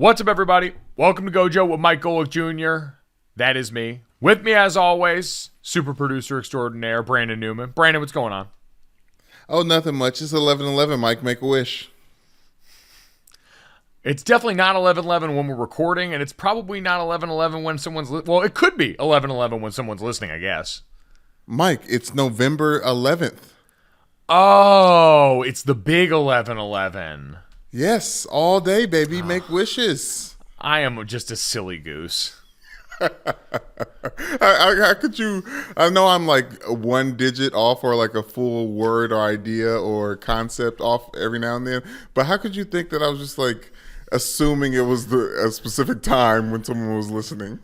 What's up, everybody? Welcome to Gojo with Mike Golick Jr. That is me. With me, as always, super producer extraordinaire, Brandon Newman. Brandon, what's going on? Oh, nothing much. It's 11:11, Mike. Make a wish. It's definitely not 11:11 when we're recording, and it's probably not 11:11 when someone's well, it could be 11:11 when someone's listening, I guess. Mike, it's November 11th. Oh, it's the big 11:11. Yes, all day, baby. Make wishes. I am just a silly goose. How could you? I know I'm like one digit off or like a full word or idea or concept off every now and then, but how could you think that I was just like assuming it was a specific time when someone was listening?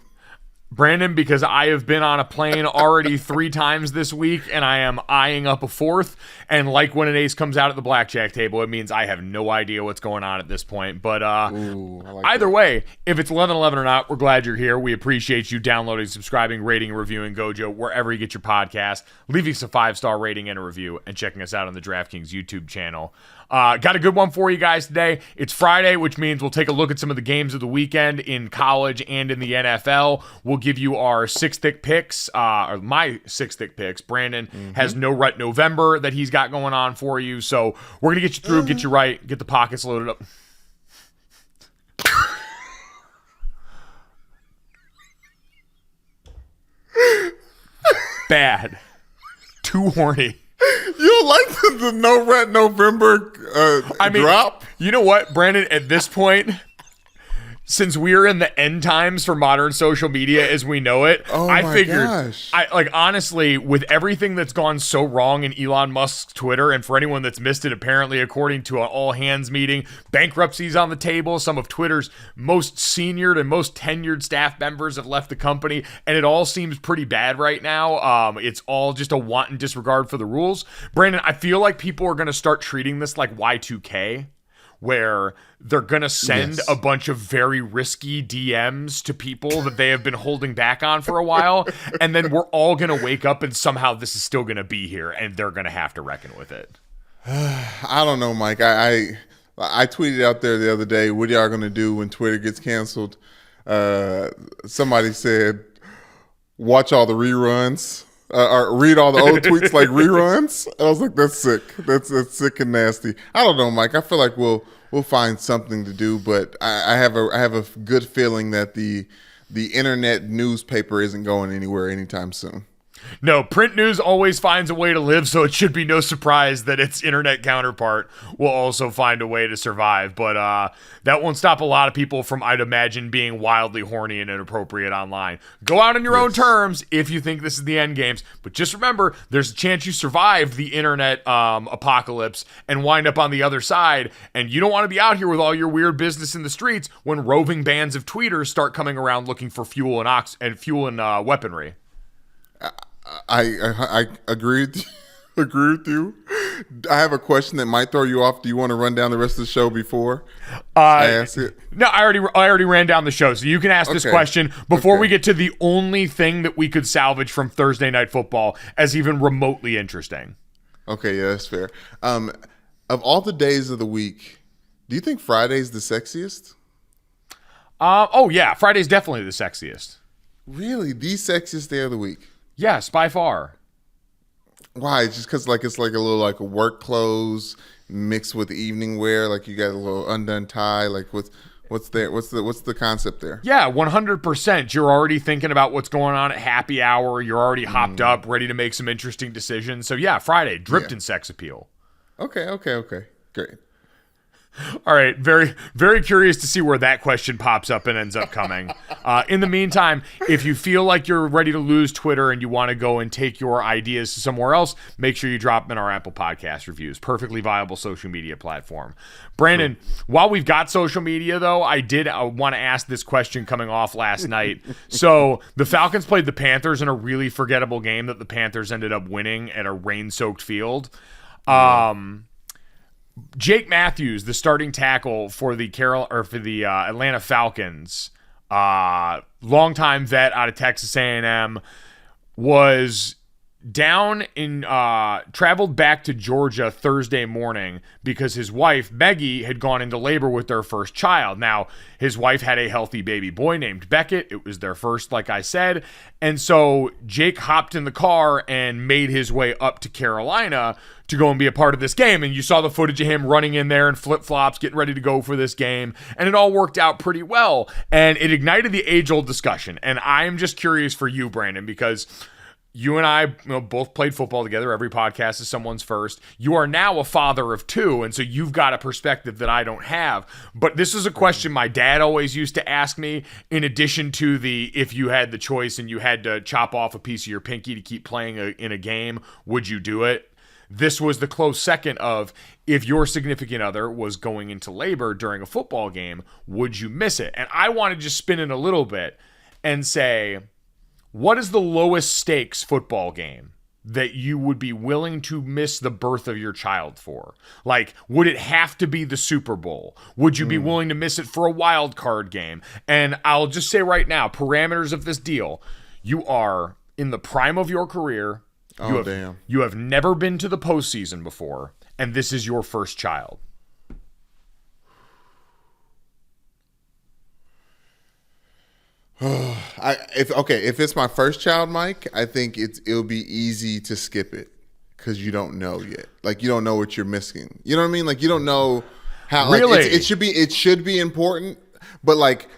Brandon, because I have been on a plane already 3 times this week, and I am eyeing up a 4th, and like when an ace comes out at the blackjack table, it means I have no idea what's going on at this point. But either way, if it's 11:11 or not, we're glad you're here. We appreciate you downloading, subscribing, rating, and reviewing Gojo wherever you get your podcast, leaving us a 5-star rating and a review, and checking us out on the DraftKings YouTube channel. Got a good one for you guys today. It's Friday, which means we'll take a look at some of the games of the weekend in college and in the NFL. We'll give you our Six Thicc Picks, or my Six Thicc Picks. Brandon has No Rut November that he's got going on for you. So we're going to get you through, get you right, get the pockets loaded up. Bad. Too horny. You don't like the No Rat November drop? You know what, Brandon? At this point, since we're in the end times for modern social media as we know it, I figured, honestly, with everything that's gone so wrong in Elon Musk's Twitter, and for anyone that's missed it, apparently, according to an all-hands meeting, bankruptcy's on the table. Some of Twitter's most seniored and most tenured staff members have left the company, and it all seems pretty bad right now. It's all just a wanton disregard for the rules. Brandon, I feel like people are going to start treating this like Y2K, where they're going to send a bunch of very risky DMs to people that they have been holding back on for a while, and then we're all going to wake up and somehow this is still going to be here, and they're going to have to reckon with it. I don't know, Mike. I tweeted out there the other day, what y'all going to do when Twitter gets canceled? Somebody said, watch all the reruns. Or read all the old tweets like reruns. I was like, that's sick. That's sick and nasty. I don't know, Mike. I feel like we'll find something to do, but I have a good feeling that the internet newspaper isn't going anywhere anytime soon. No, print news always finds a way to live, so it should be no surprise that its internet counterpart will also find a way to survive. But that won't stop a lot of people from, I'd imagine, being wildly horny and inappropriate online. Go out on your own terms if you think this is the end games. But just remember, there's a chance you survive the internet apocalypse and wind up on the other side. And you don't want to be out here with all your weird business in the streets when roving bands of tweeters start coming around looking for fuel and weaponry. I agree with you. I have a question that might throw you off. Do you want to run down the rest of the show before I ask it? No, I already ran down the show, so you can ask this question before we get to the only thing that we could salvage from Thursday Night Football as even remotely interesting. Okay, yeah, that's fair. Of all the days of the week, do you think Friday's the sexiest? Oh yeah, Friday's definitely the sexiest. Really, the sexiest day of the week? Yes, by far. Why? Just because it's like a little like work clothes mixed with evening wear. Like you got a little undone tie. Like what's there? What's the concept there? Yeah, 100%. You're already thinking about what's going on at happy hour. You're already hopped up, ready to make some interesting decisions. So yeah, Friday dripped in sex appeal. Okay, great. All right, very, very curious to see where that question pops up and ends up coming. In the meantime, if you feel like you're ready to lose Twitter and you want to go and take your ideas to somewhere else, make sure you drop them in our Apple Podcast reviews. Perfectly viable social media platform. Brandon, while we've got social media, though, I want to ask this question coming off last night. So the Falcons played the Panthers in a really forgettable game that the Panthers ended up winning at a rain-soaked field. Jake Matthews, the starting tackle for the Atlanta Falcons, longtime vet out of Texas A&M, was traveled back to Georgia Thursday morning because his wife, Meggie, had gone into labor with their first child. Now, his wife had a healthy baby boy named Beckett. It was their first, like I said. And so Jake hopped in the car and made his way up to Carolina to go and be a part of this game. And you saw the footage of him running in there in flip-flops, getting ready to go for this game. And it all worked out pretty well. And it ignited the age-old discussion. And I'm just curious for you, Brandon, because you and I both played football together. Every podcast is someone's first. You are now a father of two, and so you've got a perspective that I don't have. But this is a question my dad always used to ask me, in addition to the if you had the choice and you had to chop off a piece of your pinky to keep playing in a game, would you do it? This was the close second of if your significant other was going into labor during a football game, would you miss it? And I want to just spin it a little bit and say, what is the lowest stakes football game that you would be willing to miss the birth of your child for? Like, would it have to be the Super Bowl? Would you be willing to miss it for a wild card game? And I'll just say right now, parameters of this deal, you are in the prime of your career. You have never been to the postseason before, and this is your first child. If it's my first child, Mike, I think it'll be easy to skip it because you don't know yet. Like, you don't know what you're missing. You know what I mean? Like, you don't know how. Like, really, it should be important. But like,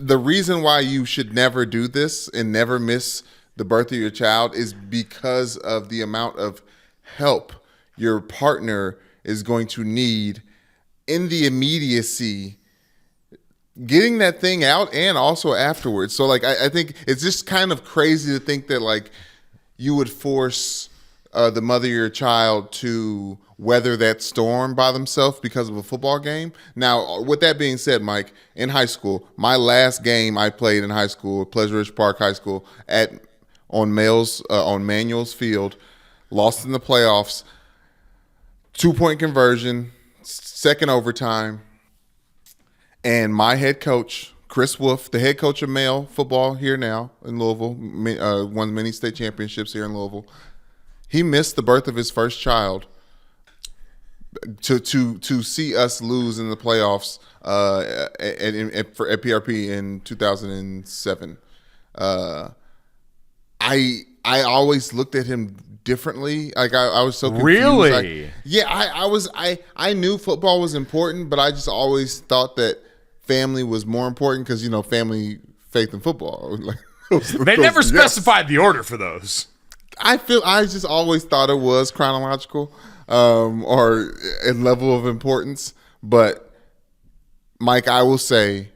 the reason why you should never do this and never miss the birth of your child is because of the amount of help your partner is going to need in the immediacy, getting that thing out and also afterwards. So like, I think it's just kind of crazy to think that like you would force the mother of your child to weather that storm by themselves because of a football game. Now, with that being said, Mike, in high school, my last game I played in high school, Pleasure Ridge Park High School, on Manuel's Field, lost in the playoffs, 2-point conversion, second overtime. And my head coach, Chris Wolf, the head coach of male football here now in Louisville, won many state championships here in Louisville. He missed the birth of his first child to see us lose in the playoffs at PRP in 2007. I always looked at him differently. Like I was so confused. Really? I knew football was important, but I just always thought that family was more important because, family, faith, and football. Like, they never specified the order for those. I just always thought it was chronological or a level of importance. But, Mike, I will say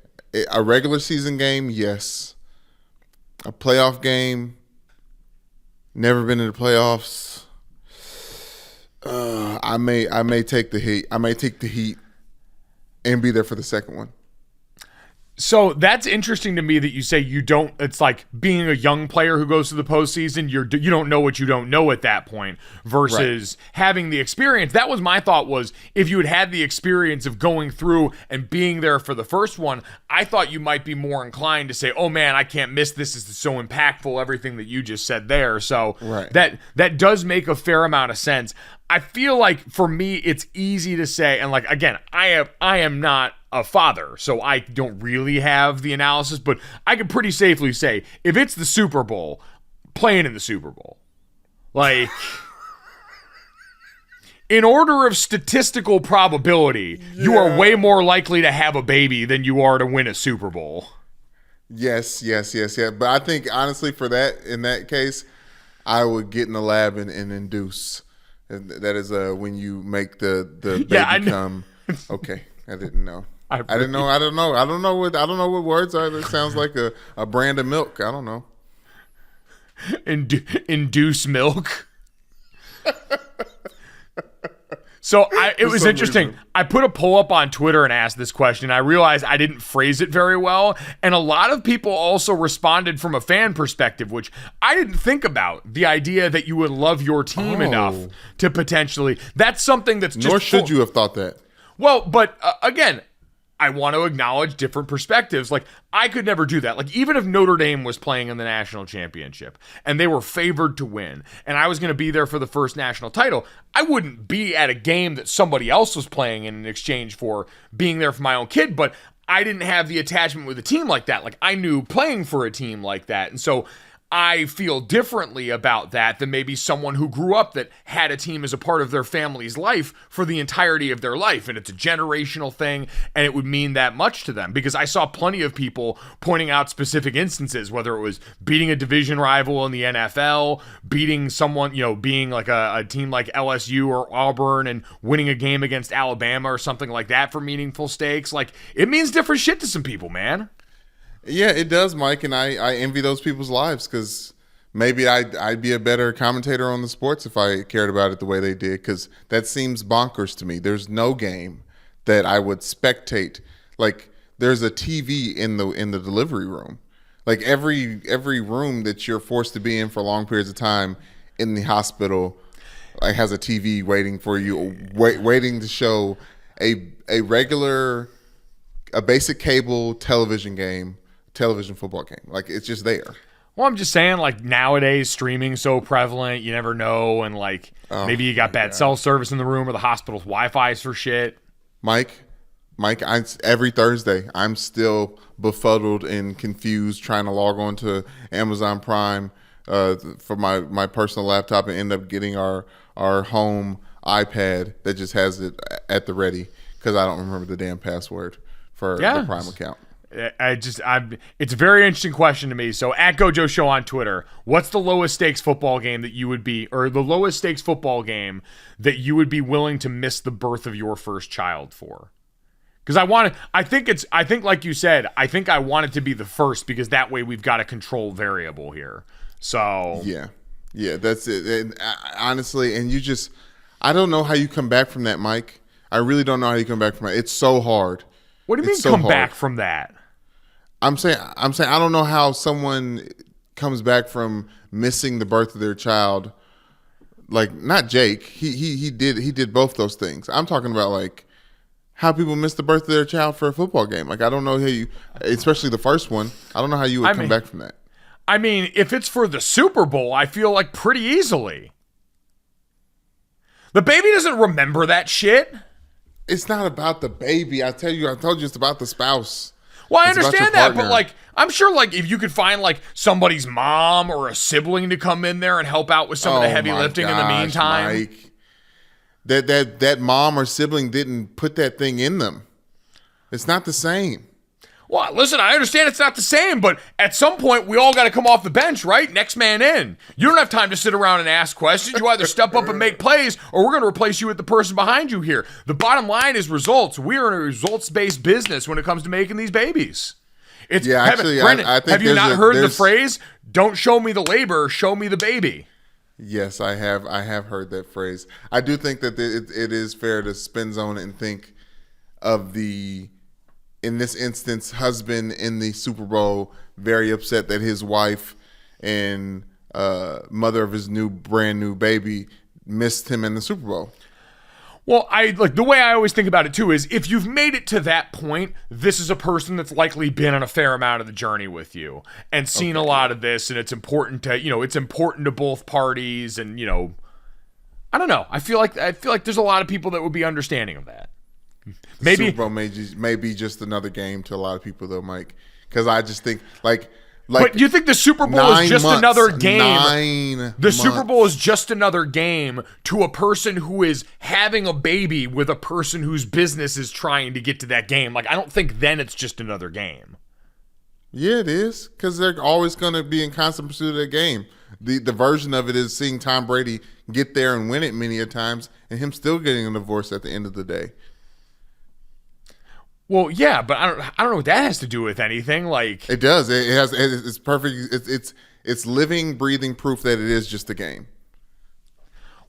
a regular season game, yes. A playoff game, never been in the playoffs. I may take the heat. I may take the heat and be there for the second one. So that's interesting to me that you say you don't. It's like being a young player who goes to the postseason. You don't know what you don't know at that point versus having the experience. That was my thought, was if you had the experience of going through and being there for the first one, I thought you might be more inclined to say, oh man, I can't miss this. This is so impactful, everything that you just said there. So that does make a fair amount of sense. I feel like for me, it's easy to say, and like, again, I am not a father, so I don't really have the analysis, but I can pretty safely say, if it's the Super Bowl, playing in the Super Bowl. Like, in order of statistical probability, you are way more likely to have a baby than you are to win a Super Bowl. Yes. But I think, honestly, in that case, I would get in the lab and induce. That is when you make the baby come. Okay, I didn't know. I don't know what words are. It sounds like a brand of milk. I don't know. Induce milk. So it was interesting. Reason. I put a poll up on Twitter and asked this question. I realized I didn't phrase it very well. And a lot of people also responded from a fan perspective, which I didn't think about. The idea that you would love your team enough to potentially. That's something that's just. Nor should you have thought that. Well, but again, I want to acknowledge different perspectives. Like, I could never do that. Like, even if Notre Dame was playing in the national championship and they were favored to win and I was going to be there for the first national title, I wouldn't be at a game that somebody else was playing in exchange for being there for my own kid. But I didn't have the attachment with a team like that. Like, I knew playing for a team like that. And so I feel differently about that than maybe someone who grew up that had a team as a part of their family's life for the entirety of their life. And it's a generational thing, and it would mean that much to them. Because I saw plenty of people pointing out specific instances, whether it was beating a division rival in the NFL, beating someone, being like a team like LSU or Auburn and winning a game against Alabama or something like that for meaningful stakes. Like, it means different shit to some people, man. Yeah, it does, Mike, and I envy those people's lives because maybe I'd be a better commentator on the sports if I cared about it the way they did, because that seems bonkers to me. There's no game that I would spectate. Like, there's a TV in the delivery room. Like, every room that you're forced to be in for long periods of time in the hospital like has a TV waiting for you, waiting to show a basic cable television football game. Like, it's just there. Well, I'm just saying, like, nowadays streaming's so prevalent, you never know, and like maybe you got bad cell service in the room or the hospital's Wi-Fi is for shit. Mike, every Thursday I'm still befuddled and confused trying to log on to Amazon Prime for my personal laptop and end up getting our home iPad that just has it at the ready because I don't remember the damn password for the Prime account. It's a very interesting question to me. So at Gojo Show on Twitter, what's the lowest stakes football game that you would be, or the lowest stakes football game that you would be willing to miss the birth of your first child for? Because I think like you said, I think I want it to be the first because that way we've got a control variable here. So yeah, that's it. And honestly, and I don't know how you come back from that, Mike. I really don't know how you come back from that. It's so hard. What do you mean come back from that? I'm saying I don't know how someone comes back from missing the birth of their child. Like, not Jake. He did both those things. I'm talking about like how people miss the birth of their child for a football game. Like, I don't know how you, especially the first one. I don't know how you would come back from that. I mean, if it's for the Super Bowl, I feel like pretty easily. The baby doesn't remember that shit. It's not about the baby. I told you it's about the spouse. Well, I understand that, but like, I'm sure like if you could find like somebody's mom or a sibling to come in there and help out with some of the heavy lifting in the meantime. Mike. That mom or sibling didn't put that thing in them. It's not the same. Well, listen, I understand it's not the same, but at some point we all got to come off the bench, right? Next man in. You don't have time to sit around and ask questions. You either step up and make plays, or we're going to replace you with the person behind you here. The bottom line is results. We are in a results-based business when it comes to making these babies. Brandon, I think have you not heard the phrase, don't show me the labor, show me the baby? Yes, I have heard that phrase. I do think that it is fair to spin zone and think of the, in this instance, husband in the Super Bowl, very upset that his wife and mother of his brand new baby missed him in the Super Bowl. Well, the way I always think about it too is if you've made it to that point, this is a person that's likely been on a fair amount of the journey with you and seen a lot of this, and it's important to both parties, and I don't know. I feel like there's a lot of people that would be understanding of that. Maybe Super Bowl may be just another game to a lot of people though, Mike, because I just think like. But you think the Super Bowl is just another game? 9 The months. Super Bowl is just another game to a person who is having a baby with a person whose business is trying to get to that game. Like, I don't think then it's just another game. Yeah, it is, because they're always going to be in constant pursuit of that game. The version of it is seeing Tom Brady get there and win it many a times, and him still getting a divorce at the end of the day. Well, yeah, but I don't know what that has to do with anything. Like, it does. It's perfect. It's living, breathing proof that it is just a game.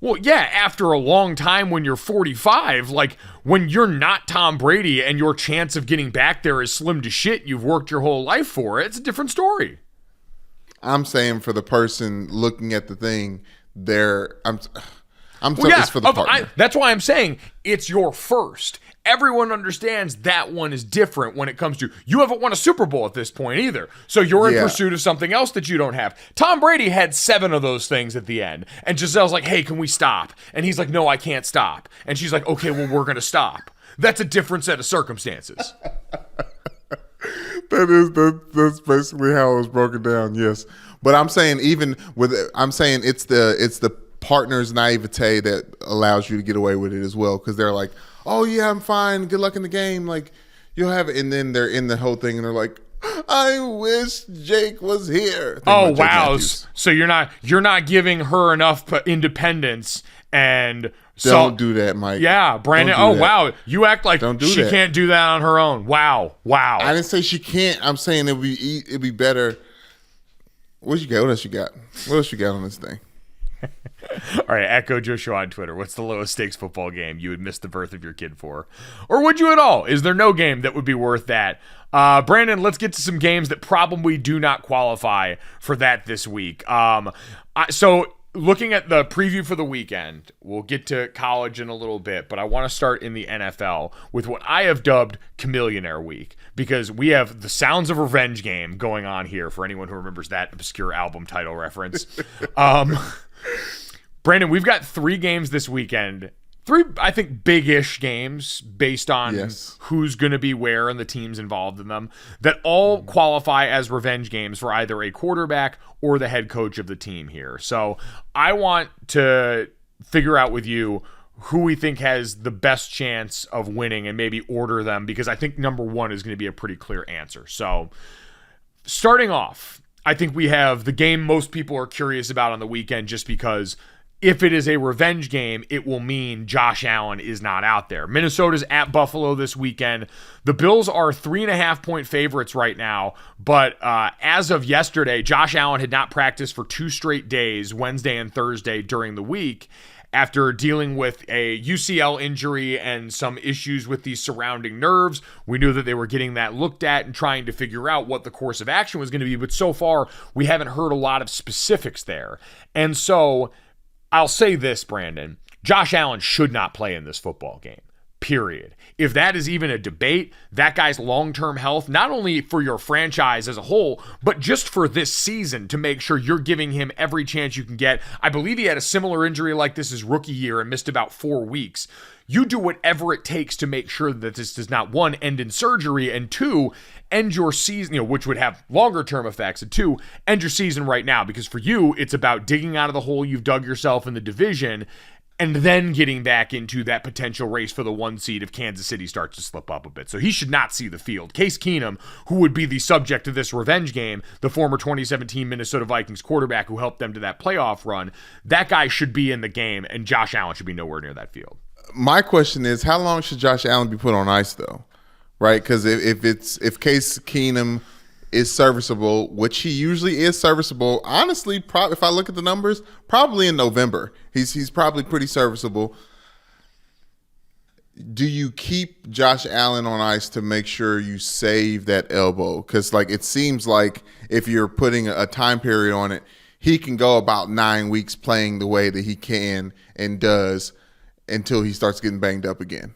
Well, yeah, after a long time when you're 45, like when you're not Tom Brady and your chance of getting back there is slim to shit, you've worked your whole life for it, it's a different story. I'm saying for the person looking at the thing, it's for the partner. That's why I'm saying it's your first. everyone understands that one is different when it comes to, you haven't won a Super Bowl at this point either. So you're in pursuit of something else that you don't have. Tom Brady had 7 of those things at the end. And Gisele's like, hey, can we stop? And he's like, no, I can't stop. And she's like, okay, well, we're going to stop. That's a different set of circumstances. That's basically how it was broken down. Yes. But I'm saying it's the partner's naivete that allows you to get away with it as well. Cause they're like, oh yeah, I'm fine. Good luck in the game. Like you'll have it. And then they're in the whole thing and they're like, I wish Jake was here. Oh, wow. So you're not giving her enough independence and don't do that, Mike. Yeah, Brandon. Oh, that. Wow. You act like she can't do that on her own. Wow. I didn't say she can't. I'm saying it'd be better. What you got? What else you got? What else you got on this thing? All right, at Gojo Show on Twitter. What's the lowest stakes football game you would miss the birth of your kid for? Or would you at all? Is there no game that would be worth that? Brandon, let's get to some games that probably do not qualify for that this week. So looking at the preview for the weekend, we'll get to college in a little bit, but I want to start in the NFL with what I have dubbed Chameleonaire Week, because we have the Sounds of Revenge game going on here for anyone who remembers that obscure album title reference. Brandon, we've got 3 games this weekend. 3, I think, big-ish games based on who's going to be where and the teams involved in them that all qualify as revenge games for either a quarterback or the head coach of the team here. So I want to figure out with you who we think has the best chance of winning and maybe order them, because I think number 1 is going to be a pretty clear answer. So starting off, I think we have the game most people are curious about on the weekend, just because if it is a revenge game, it will mean Josh Allen is not out there. Minnesota's at Buffalo this weekend. The Bills are 3.5-point favorites right now, but as of yesterday, Josh Allen had not practiced for 2 straight days, Wednesday and Thursday during the week, after dealing with a UCL injury and some issues with the surrounding nerves. We knew that they were getting that looked at and trying to figure out what the course of action was going to be, but so far, we haven't heard a lot of specifics there. And so I'll say this, Brandon. Josh Allen should not play in this football game, period. If that is even a debate, that guy's long-term health, not only for your franchise as a whole, but just for this season, to make sure you're giving him every chance you can get. I believe he had a similar injury like this his rookie year and missed about 4 weeks. You do whatever it takes to make sure that this does not, 1, end in surgery, and 2, end your season, which would have longer term effects, and 2, end your season right now, because for you, it's about digging out of the hole you've dug yourself in the division and then getting back into that potential race for the 1 seed if Kansas City starts to slip up a bit. So he should not see the field. Case Keenum, who would be the subject of this revenge game, the former 2017 Minnesota Vikings quarterback who helped them to that playoff run, that guy should be in the game, and Josh Allen should be nowhere near that field. My question is, how long should Josh Allen be put on ice, though? Right? Because if Case Keenum is serviceable, which he usually is serviceable, honestly, if I look at the numbers, probably in November. He's probably pretty serviceable. Do you keep Josh Allen on ice to make sure you save that elbow? Because it seems like if you're putting a time period on it, he can go about 9 weeks playing the way that he can and does until he starts getting banged up again.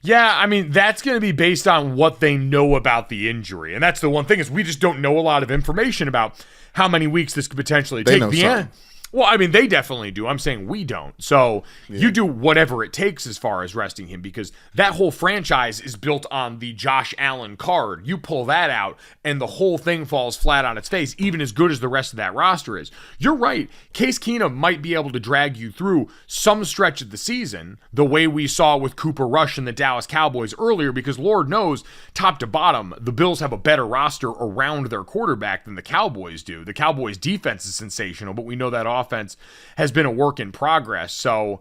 Yeah, I mean, that's going to be based on what they know about the injury. And that's the one thing, is we just don't know a lot of information about how many weeks this could potentially take. They know something. Well, I mean, they definitely do. I'm saying we don't. So you do whatever it takes as far as resting him, because that whole franchise is built on the Josh Allen card. You pull that out, and the whole thing falls flat on its face, even as good as the rest of that roster is. You're right. Case Keenum might be able to drag you through some stretch of the season, the way we saw with Cooper Rush and the Dallas Cowboys earlier, because Lord knows, top to bottom, the Bills have a better roster around their quarterback than the Cowboys do. The Cowboys' defense is sensational, but we know that offense has been a work in progress. So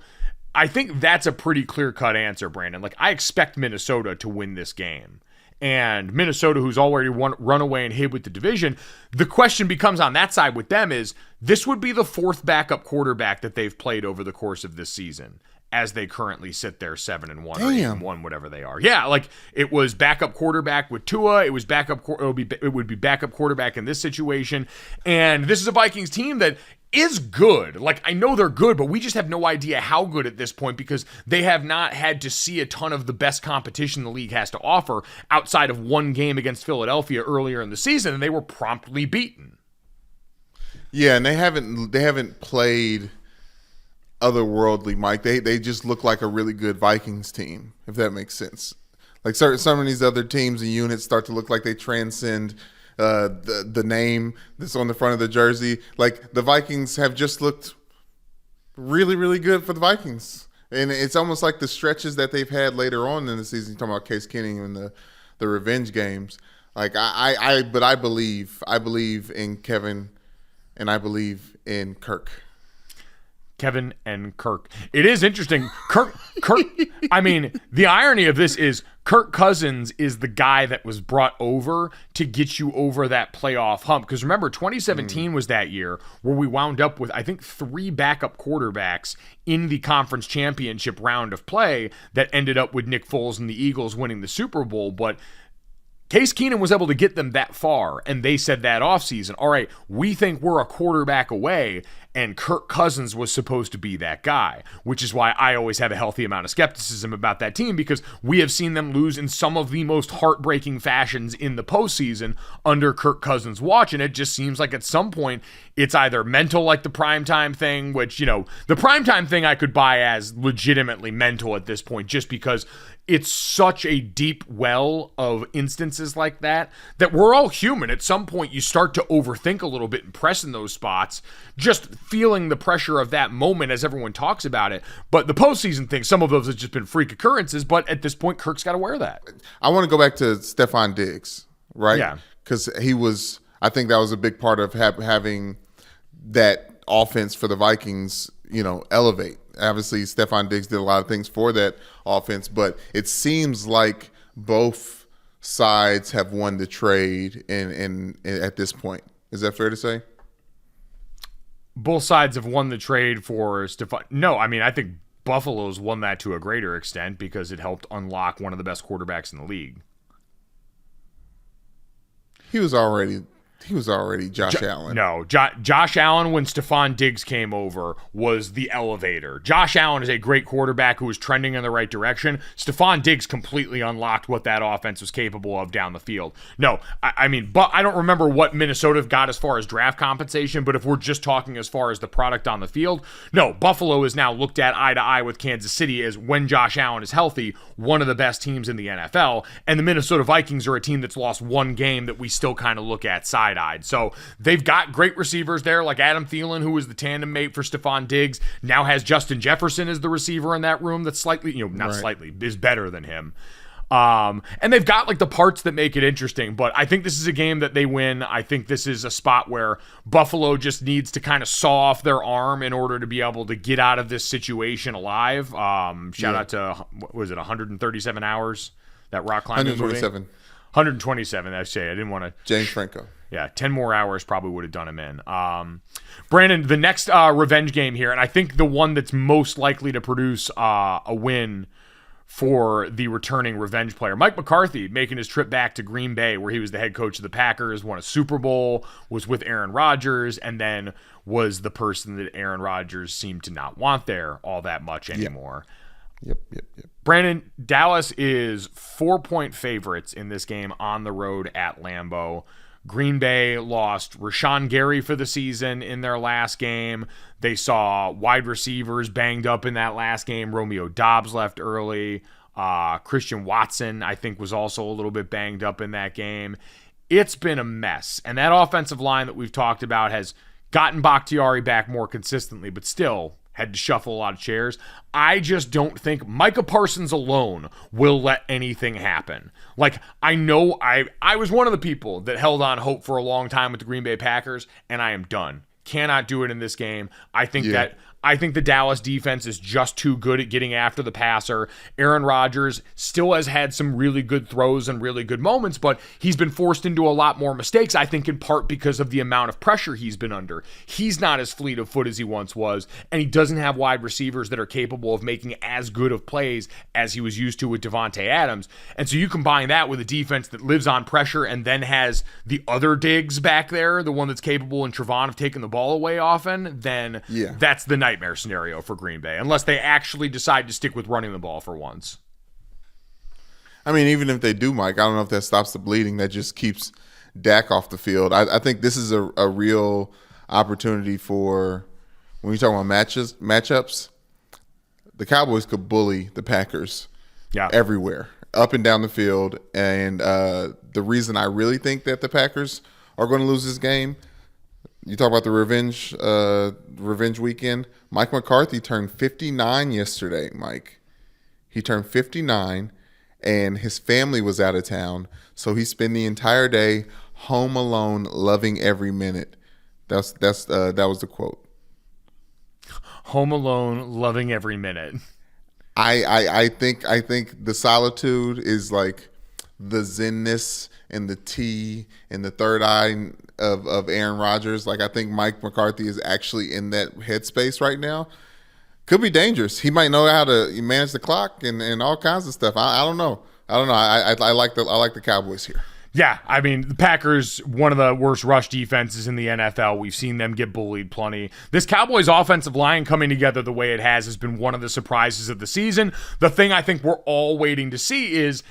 I think that's a pretty clear-cut answer, Brandon. I expect Minnesota to win this game. And Minnesota, who's already run away and hid with the division, the question becomes on that side with them is, this would be the 4th backup quarterback that they've played over the course of this season, as they currently sit there 7-1 or 8-1, whatever they are. Yeah, it was backup quarterback with Tua. It was it would be backup quarterback in this situation. And this is a Vikings team that, is good. Like, I know they're good, but we just have no idea how good at this point because they have not had to see a ton of the best competition the league has to offer outside of one game against Philadelphia earlier in the season, and they were promptly beaten. Yeah, and they haven't played otherworldly, Mike. They just look like a really good Vikings team, if that makes sense. Like some of these other teams and units start to look like they transcend the name that's on the front of the jersey. Like the Vikings have just looked really, really good for the Vikings. And it's almost like the stretches that they've had later on in the season. You're talking about Case Keenum and the revenge games. Like but I believe in Kevin and I believe in Kirk. Kevin and Kirk. It is interesting. Kirk, I mean, the irony of this is Kirk Cousins is the guy that was brought over to get you over that playoff hump. Because remember, 2017 was that year where we wound up with, I think, 3 backup quarterbacks in the conference championship round of play that ended up with Nick Foles and the Eagles winning the Super Bowl. But Case Keenum was able to get them that far, and they said that offseason, all right, we think we're a quarterback away, and Kirk Cousins was supposed to be that guy, which is why I always have a healthy amount of skepticism about that team, because we have seen them lose in some of the most heartbreaking fashions in the postseason under Kirk Cousins' watch, and it just seems like at some point it's either mental, like the primetime thing, which, the primetime thing I could buy as legitimately mental at this point, just because it's such a deep well of instances like that we're all human. At some point, you start to overthink a little bit and press in those spots, just feeling the pressure of that moment as everyone talks about it. But the postseason thing, some of those have just been freak occurrences, but at this point, Kirk's got to wear that. I want to go back to Stefon Diggs, right? Yeah. Because I think that was a big part of having that offense for the Vikings, elevate. Obviously, Stefon Diggs did a lot of things for that offense, but it seems like both sides have won the trade in at this point. Is that fair to say? Both sides have won the trade for Stefon. No, I mean, I think Buffalo's won that to a greater extent because it helped unlock one of the best quarterbacks in the league. He was already Josh Allen. No, Josh Allen, when Stefon Diggs came over, was the elevator. Josh Allen is a great quarterback who was trending in the right direction. Stefon Diggs completely unlocked what that offense was capable of down the field. No, I mean, but I don't remember what Minnesota got as far as draft compensation, but if we're just talking as far as the product on the field, no, Buffalo is now looked at eye to eye with Kansas City as, when Josh Allen is healthy, one of the best teams in the NFL, and the Minnesota Vikings are a team that's lost one game that we still kind of look at side-eyed. So they've got great receivers there, like Adam Thielen, who was the tandem mate for Stefon Diggs, now has Justin Jefferson as the receiver in that room that's slightly, is better than him. And they've got like the parts that make it interesting, but I think this is a game that they win. I think this is a spot where Buffalo just needs to kind of saw off their arm in order to be able to get out of this situation alive. Shout out to, what was it, 137 Hours? That rock climbing 127. movie? 127, I say. I didn't want to. James Franco. Yeah, 10 more hours probably would have done him in. Brandon, the next revenge game here, and I think the one that's most likely to produce a win for the returning revenge player, Mike McCarthy, making his trip back to Green Bay, where he was the head coach of the Packers, won a Super Bowl, was with Aaron Rodgers, and then was the person that Aaron Rodgers seemed to not want there all that much anymore. Yep. Brandon, Dallas is 4-point favorites in this game on the road at Lambeau. Green Bay lost Rashawn Gary for the season in their last game. They saw wide receivers banged up in that last game. Romeo Doubs left early. Christian Watson, I think, was also a little bit banged up in that game. It's been a mess. And that offensive line that we've talked about has gotten Bakhtiari back more consistently, but still had to shuffle a lot of chairs. I just don't think Micah Parsons alone will let anything happen. Like, I know I was one of the people that held on hope for a long time with the Green Bay Packers, and I am done. Cannot do it in this game. I think that I think the Dallas defense is just too good at getting after the passer. Aaron Rodgers still has had some really good throws and really good moments, but he's been forced into a lot more mistakes, I think in part because of the amount of pressure he's been under. He's not as fleet of foot as he once was, and he doesn't have wide receivers that are capable of making as good of plays as he was used to with Devontae Adams. And so you combine that with a defense that lives on pressure and then has the other Diggs back there, the one that's capable in Trevon of taking the ball away often, then that's the nightmare scenario for Green Bay, unless they actually decide to stick with running the ball for once. I mean, even if they do, Mike, I don't know if that stops the bleeding. That just keeps Dak off the field. I think this is a real opportunity for, when you talk about matchups, the Cowboys could bully the Packers everywhere, up and down the field. And the reason I really think that the Packers are going to lose this game, you talk about the revenge weekend. Mike McCarthy turned 59 yesterday, Mike. He turned 59, and his family was out of town, so he spent the entire day home alone, loving every minute. That was the quote. Home alone, loving every minute. I think the solitude is like the zenness and the tea and the third eye of Aaron Rodgers. Like, I think Mike McCarthy is actually in that headspace right now. Could be dangerous. He might know how to manage the clock and all kinds of stuff. I don't know. I like the Cowboys here. Yeah, I mean, the Packers, one of the worst rush defenses in the NFL. We've seen them get bullied plenty. This Cowboys offensive line coming together the way it has been one of the surprises of the season. The thing I think we're all waiting to see is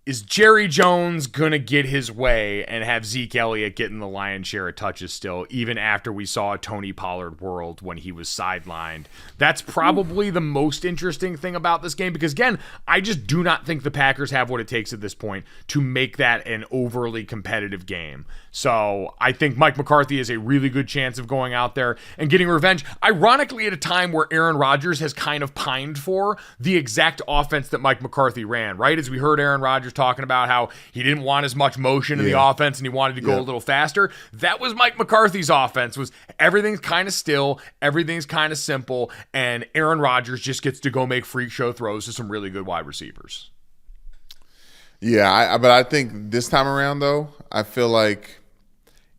Jerry Jones going to get his way and have Zeke Elliott getting the lion's share of touches still, even after we saw a Tony Pollard world when he was sidelined? That's probably the most interesting thing about this game because, again, I just do not think the Packers have what it takes at this point to make that an overly competitive game. So I think Mike McCarthy has a really good chance of going out there and getting revenge, ironically at a time where Aaron Rodgers has kind of pined for the exact offense that Mike McCarthy ran, right? As we heard Aaron Rodgers talking about how he didn't want as much motion in the offense and he wanted to go a little faster. That was Mike McCarthy's offense, was everything's kind of still, everything's kind of simple, and Aaron Rodgers just gets to go make freak show throws to some really good wide receivers. Yeah, but I think this time around, though, I feel like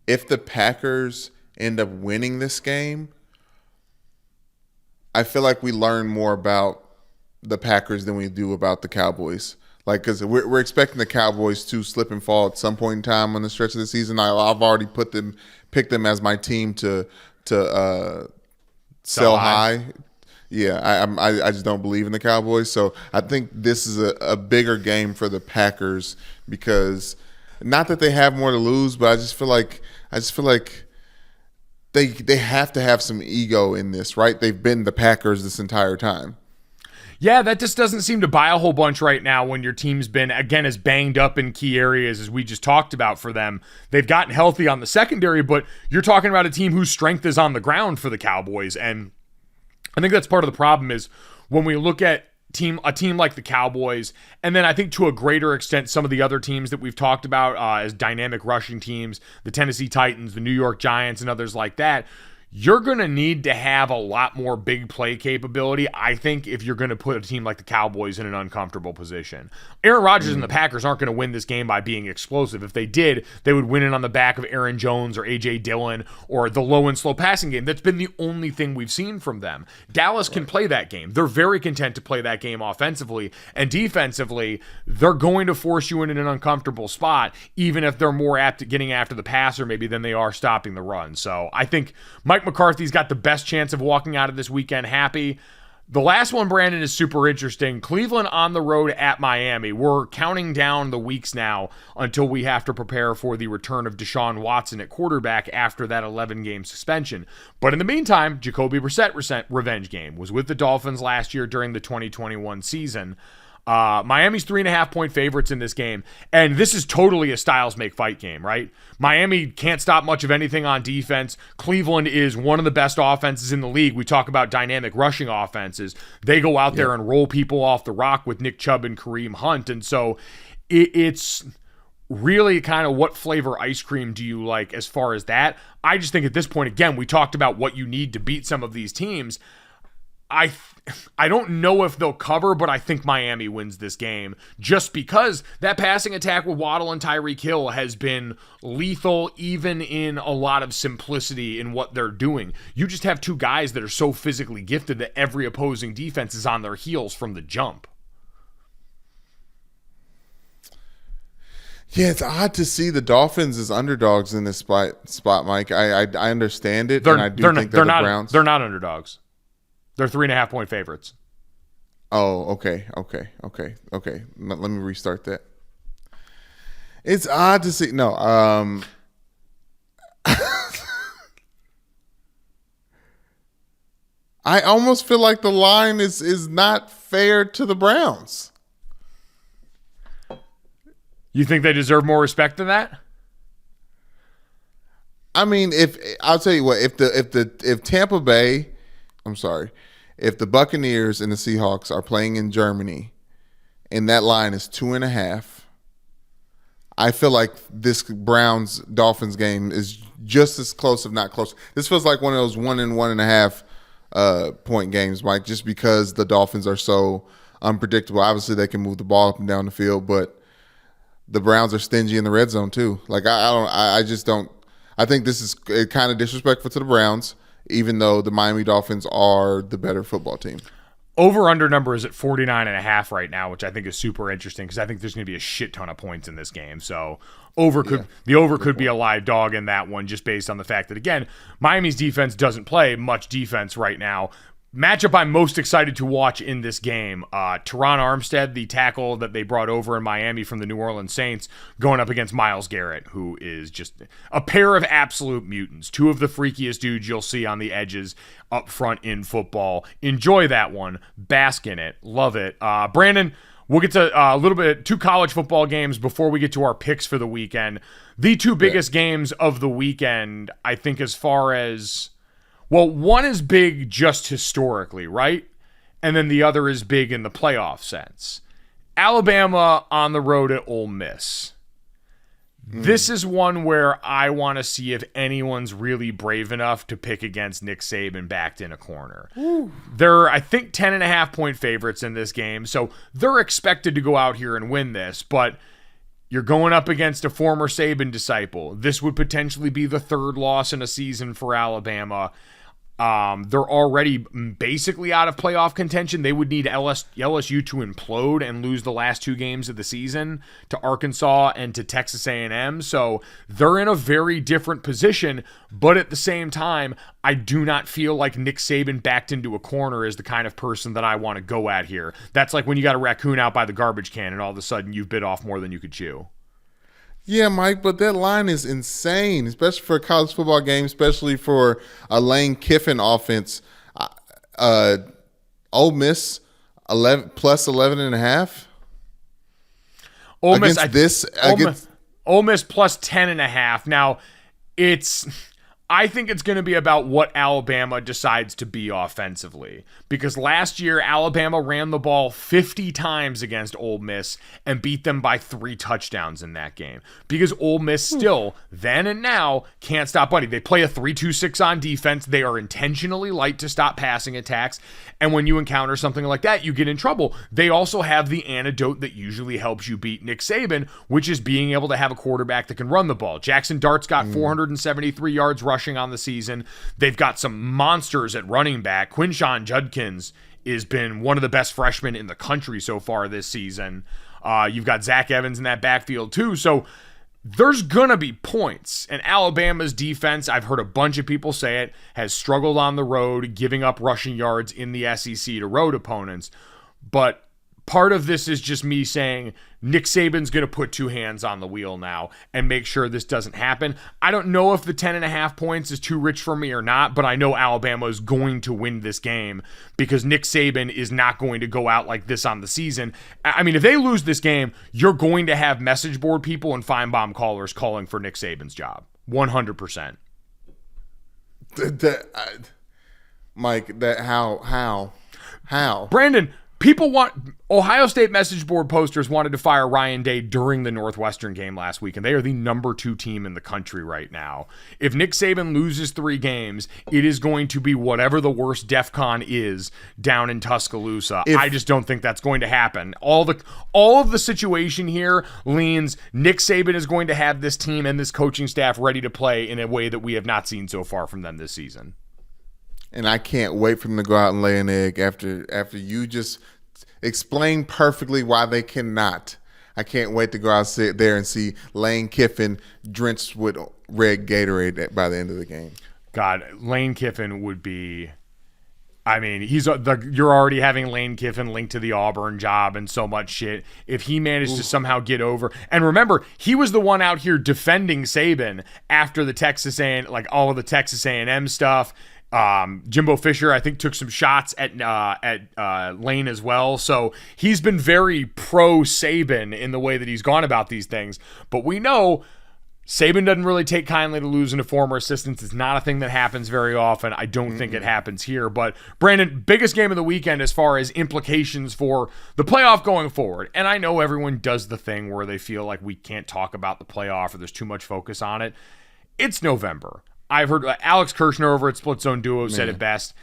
if the Packers end up winning this game, I feel like we learn more about the Packers than we do about the Cowboys. Like, because we're expecting the Cowboys to slip and fall at some point in time on the stretch of the season. I've already picked them as my team to sell high. Yeah, I just don't believe in the Cowboys. So I think this is a bigger game for the Packers because not that they have more to lose, but I just feel like they have to have some ego in this, right? They've been the Packers this entire time. Yeah, that just doesn't seem to buy a whole bunch right now when your team's been, again, as banged up in key areas as we just talked about for them. They've gotten healthy on the secondary, but you're talking about a team whose strength is on the ground for the Cowboys. And I think that's part of the problem is when we look at a team like the Cowboys, and then I think to a greater extent some of the other teams that we've talked about as dynamic rushing teams, the Tennessee Titans, the New York Giants, and others like that, you're going to need to have a lot more big play capability, I think, if you're going to put a team like the Cowboys in an uncomfortable position. Aaron Rodgers and the Packers aren't going to win this game by being explosive. If they did, they would win it on the back of Aaron Jones or A.J. Dillon or the low and slow passing game. That's been the only thing we've seen from them. Dallas can play that game. They're very content to play that game offensively, and defensively, they're going to force you in an uncomfortable spot, even if they're more apt at getting after the passer maybe than they are stopping the run. So I think Mike McCarthy's got the best chance of walking out of this weekend happy. The last one, Brandon, is super interesting. Cleveland on the road at Miami. We're counting down the weeks now until we have to prepare for the return of Deshaun Watson at quarterback after that 11-game suspension. But in the meantime, Jacoby Brissett revenge game was with the Dolphins last year during the 2021 season. Miami's 3.5-point favorites in this game, and this is totally a styles make fight game, right? Miami can't stop much of anything on defense. Cleveland is one of the best offenses in the league. We talk about dynamic rushing offenses. They go out there and roll people off the rock with Nick Chubb and Kareem Hunt, and so it's really kind of what flavor ice cream do you like as far as that? I just think at this point, again, we talked about what you need to beat some of these teams. I don't know if they'll cover, but I think Miami wins this game just because that passing attack with Waddle and Tyreek Hill has been lethal, even in a lot of simplicity in what they're doing. You just have two guys that are so physically gifted that every opposing defense is on their heels from the jump. Yeah, it's odd to see the Dolphins as underdogs in this spot, Mike. I understand it, and I do think they're the Browns. They're not underdogs. They're 3.5-point favorites. Oh, okay. Let me restart that. It's odd to see. No, I almost feel like the line is not fair to the Browns. You think they deserve more respect than that? I mean, I'll tell you what, if Tampa Bay, I'm sorry, if the Buccaneers and the Seahawks are playing in Germany and that line is 2.5, I feel like this Browns-Dolphins game is just as close, if not close. This feels like one of those 1 and 1.5 point games, Mike, just because the Dolphins are so unpredictable. Obviously, they can move the ball up and down the field, but the Browns are stingy in the red zone too. Like I just don't. I think this is kind of disrespectful to the Browns, even though the Miami Dolphins are the better football team. Over-under number is at 49.5 right now, which I think is super interesting because I think there's going to be a shit ton of points in this game. So the over could be a live dog in that one just based on the fact that, again, Miami's defense doesn't play much defense right now. Matchup I'm most excited to watch in this game, Teron Armstead, the tackle that they brought over in Miami from the New Orleans Saints, going up against Myles Garrett, who is just a pair of absolute mutants. Two of the freakiest dudes you'll see on the edges up front in football. Enjoy that one. Bask in it. Love it. Brandon, we'll get to a little bit, 2 college football games before we get to our picks for the weekend. The 2 biggest games of the weekend, I think, as far as... Well, one is big just historically, right? And then the other is big in the playoff sense. Alabama on the road at Ole Miss. This is one where I want to see if anyone's really brave enough to pick against Nick Saban backed in a corner. They're, I think, 10.5-point favorites in this game, so they're expected to go out here and win this, but you're going up against a former Saban disciple. This would potentially be the 3rd loss in a season for Alabama. They're already basically out of playoff contention. They would need LSU to implode and lose the last 2 games of the season to Arkansas and to Texas A&M. So they're in a very different position, but at the same time, I do not feel like Nick Saban backed into a corner is the kind of person that I want to go at here. That's like when you got a raccoon out by the garbage can and all of a sudden you've bit off more than you could chew. Yeah, Mike, but that line is insane, especially for a college football game, especially for a Lane Kiffin offense. Ole Miss, 11 plus 11.5. Ole Miss plus 10.5. Now, I think it's going to be about what Alabama decides to be offensively. Because last year, Alabama ran the ball 50 times against Ole Miss and beat them by 3 touchdowns in that game. Because Ole Miss still, then and now, can't stop running. They play a 3-2-6 on defense. They are intentionally light to stop passing attacks. And when you encounter something like that, you get in trouble. They also have the antidote that usually helps you beat Nick Saban, which is being able to have a quarterback that can run the ball. Jackson Dart's got 473 yards rushing on the season. They've got some monsters at running back. Quinshon Judkins has been one of the best freshmen in the country so far this season. You've got Zach Evans in that backfield too. So there's going to be points. And Alabama's defense, I've heard a bunch of people say it, has struggled on the road, giving up rushing yards in the SEC to road opponents. But part of this is just me saying Nick Saban's going to put 2 hands on the wheel now and make sure this doesn't happen. I don't know if the 10.5 points is too rich for me or not, but I know Alabama is going to win this game because Nick Saban is not going to go out like this on the season. I mean, if they lose this game, you're going to have message board people and fine bomb callers calling for Nick Saban's job. 100%. Mike, how? Brandon, Ohio State message board posters wanted to fire Ryan Day during the Northwestern game last week, and they are the number 2 team in the country right now. If Nick Saban loses 3 games, it is going to be whatever the worst DEF CON is down in Tuscaloosa. I just don't think that's going to happen. All of the situation here leans Nick Saban is going to have this team and this coaching staff ready to play in a way that we have not seen so far from them this season. And I can't wait for them to go out and lay an egg after you just explain perfectly why they cannot. I can't wait to go out sit there and see Lane Kiffin drenched with red Gatorade by the end of the game. God, Lane Kiffin would be... I mean, you're already having Lane Kiffin linked to the Auburn job and so much shit. If he managed to somehow get over, and remember, he was the one out here defending Saban after the Texas A&M, like all of the Texas A&M stuff. Jimbo Fisher, I think, took some shots at Lane as well. So he's been very pro Saban in the way that he's gone about these things. But we know Saban doesn't really take kindly to losing to former assistants. It's not a thing that happens very often. I don't think it happens here. But Brandon, biggest game of the weekend as far as implications for the playoff going forward. And I know everyone does the thing where they feel like we can't talk about the playoff or there's too much focus on it. It's November. I've heard Alex Kirshner over at Split Zone Duo said it best.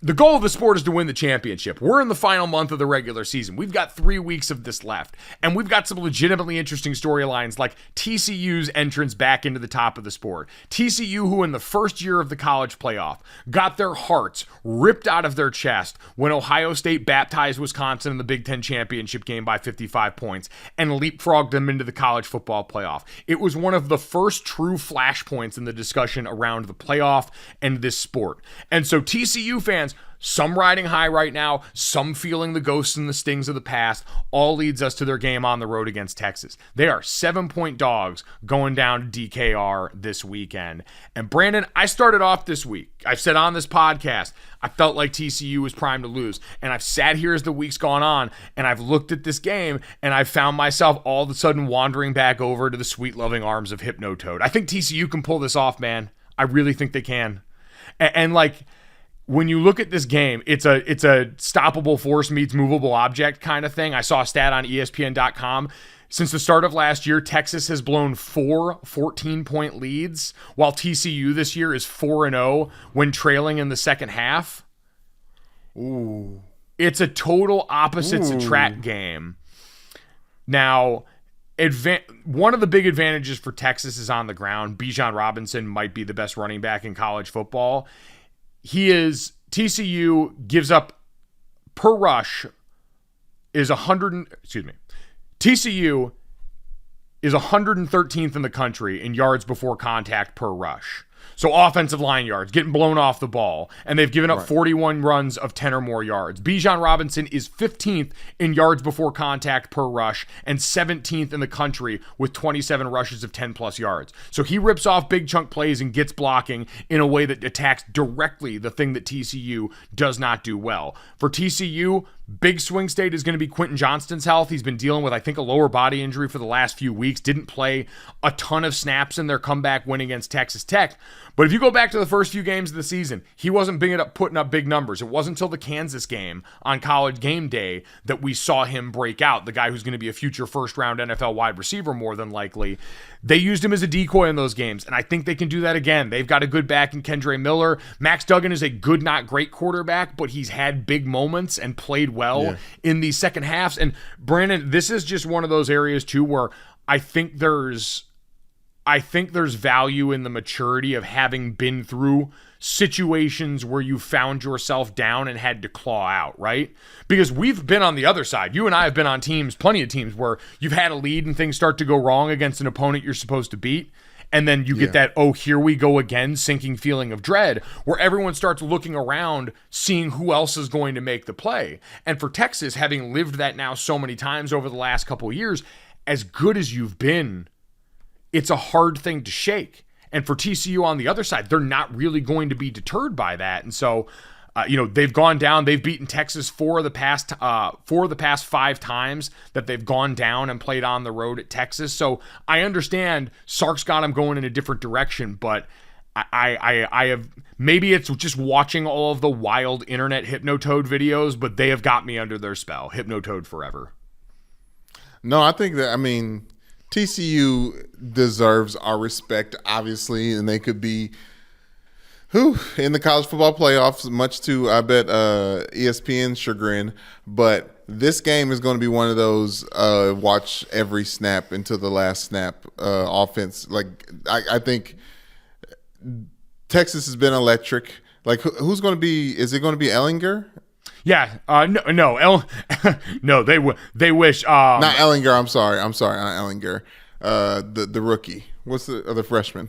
The goal of the sport is to win the championship. We're in the final month of the regular season. We've got 3 weeks of this left. And we've got some legitimately interesting storylines like TCU's entrance back into the top of the sport. TCU, who in the first year of the college playoff got their hearts ripped out of their chest when Ohio State baptized Wisconsin in the Big Ten championship game by 55 points and leapfrogged them into the college football playoff. It was one of the first true flashpoints in the discussion around the playoff and this sport. And so TCU fans, some riding high right now, some feeling the ghosts and the stings of the past, all leads us to their game on the road against Texas. They are 7-point dogs going down to DKR this weekend. And Brandon, I started off this week. I've said on this podcast, I felt like TCU was primed to lose. And I've sat here as the week's gone on, and I've looked at this game, and I've found myself all of a sudden wandering back over to the sweet loving arms of HypnoToad. I think TCU can pull this off, man. I really think they can. And like... when you look at this game, it's a stoppable force meets movable object kind of thing. I saw a stat on ESPN.com. Since the start of last year, Texas has blown 4 14-point leads, while TCU this year is 4-0 when trailing in the second half. Ooh. It's a total opposites attract game. Now, one of the big advantages for Texas is on the ground. Bijan Robinson might be the best running back in college football. TCU gives up per rush is TCU is 113th in the country in yards before contact per rush. So offensive line yards, getting blown off the ball, and they've given up 41 runs of 10 or more yards. Bijan Robinson is 15th in yards before contact per rush and 17th in the country with 27 rushes of 10-plus yards. So he rips off big chunk plays and gets blocking in a way that attacks directly the thing that TCU does not do well. For TCU, big swing state is going to be Quentin Johnston's health. He's been dealing with, I think, a lower body injury for the last few weeks. Didn't play a ton of snaps in their comeback win against Texas Tech. But if you go back to the first few games of the season, he wasn't putting up big numbers. It wasn't until the Kansas game on College Game Day that we saw him break out, the guy who's going to be a future first-round NFL wide receiver more than likely. They used him as a decoy in those games, and I think they can do that again. They've got a good back in Kendre Miller. Max Duggan is a good, not great quarterback, but he's had big moments and played well in these second halves. And Brandon, this is just one of those areas too where I think there's value in the maturity of having been through situations where you found yourself down and had to claw out, right? Because we've been on the other side. You and I have been on teams, plenty of teams, where you've had a lead and things start to go wrong against an opponent you're supposed to beat. And then you get that, oh, here we go again, sinking feeling of dread, where everyone starts looking around, seeing who else is going to make the play. And for Texas, having lived that now so many times over the last couple of years, as good as you've been, it's a hard thing to shake. And for TCU on the other side, they're not really going to be deterred by that. And so, they've gone down. They've beaten Texas four of the past 5 times that they've gone down and played on the road at Texas. So I understand Sark's got them going in a different direction, but I have, maybe it's just watching all of the wild internet HypnoToad videos, but they have got me under their spell. HypnoToad forever. No, I think that, I mean, TCU deserves our respect, obviously, and they could be in the college football playoffs, much to, I bet, ESPN's chagrin. But this game is going to be one of those watch every snap until the last snap offense. Like, I think Texas has been electric. Like, who's going to be – is it going to be Ellinger? Yeah, no, they wish. Not Ellinger. I'm sorry, not Ellinger. The rookie. What's the other freshman?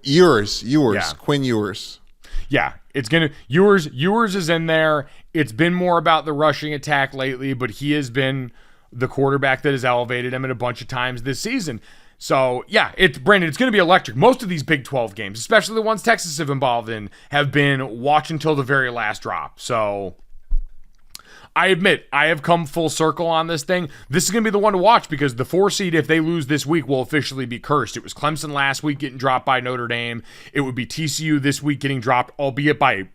Ewers. Yeah. Quinn Ewers. Yeah, it's gonna Ewers is in there. It's been more about the rushing attack lately, but he has been the quarterback that has elevated him at a bunch of times this season. So, yeah, Brandon, it's going to be electric. Most of these Big 12 games, especially the ones Texas have involved in, have been watch until the very last drop. So, I admit, I have come full circle on this thing. This is going to be the one to watch because the 4 seed, if they lose this week, will officially be cursed. It was Clemson last week getting dropped by Notre Dame. It would be TCU this week getting dropped, albeit by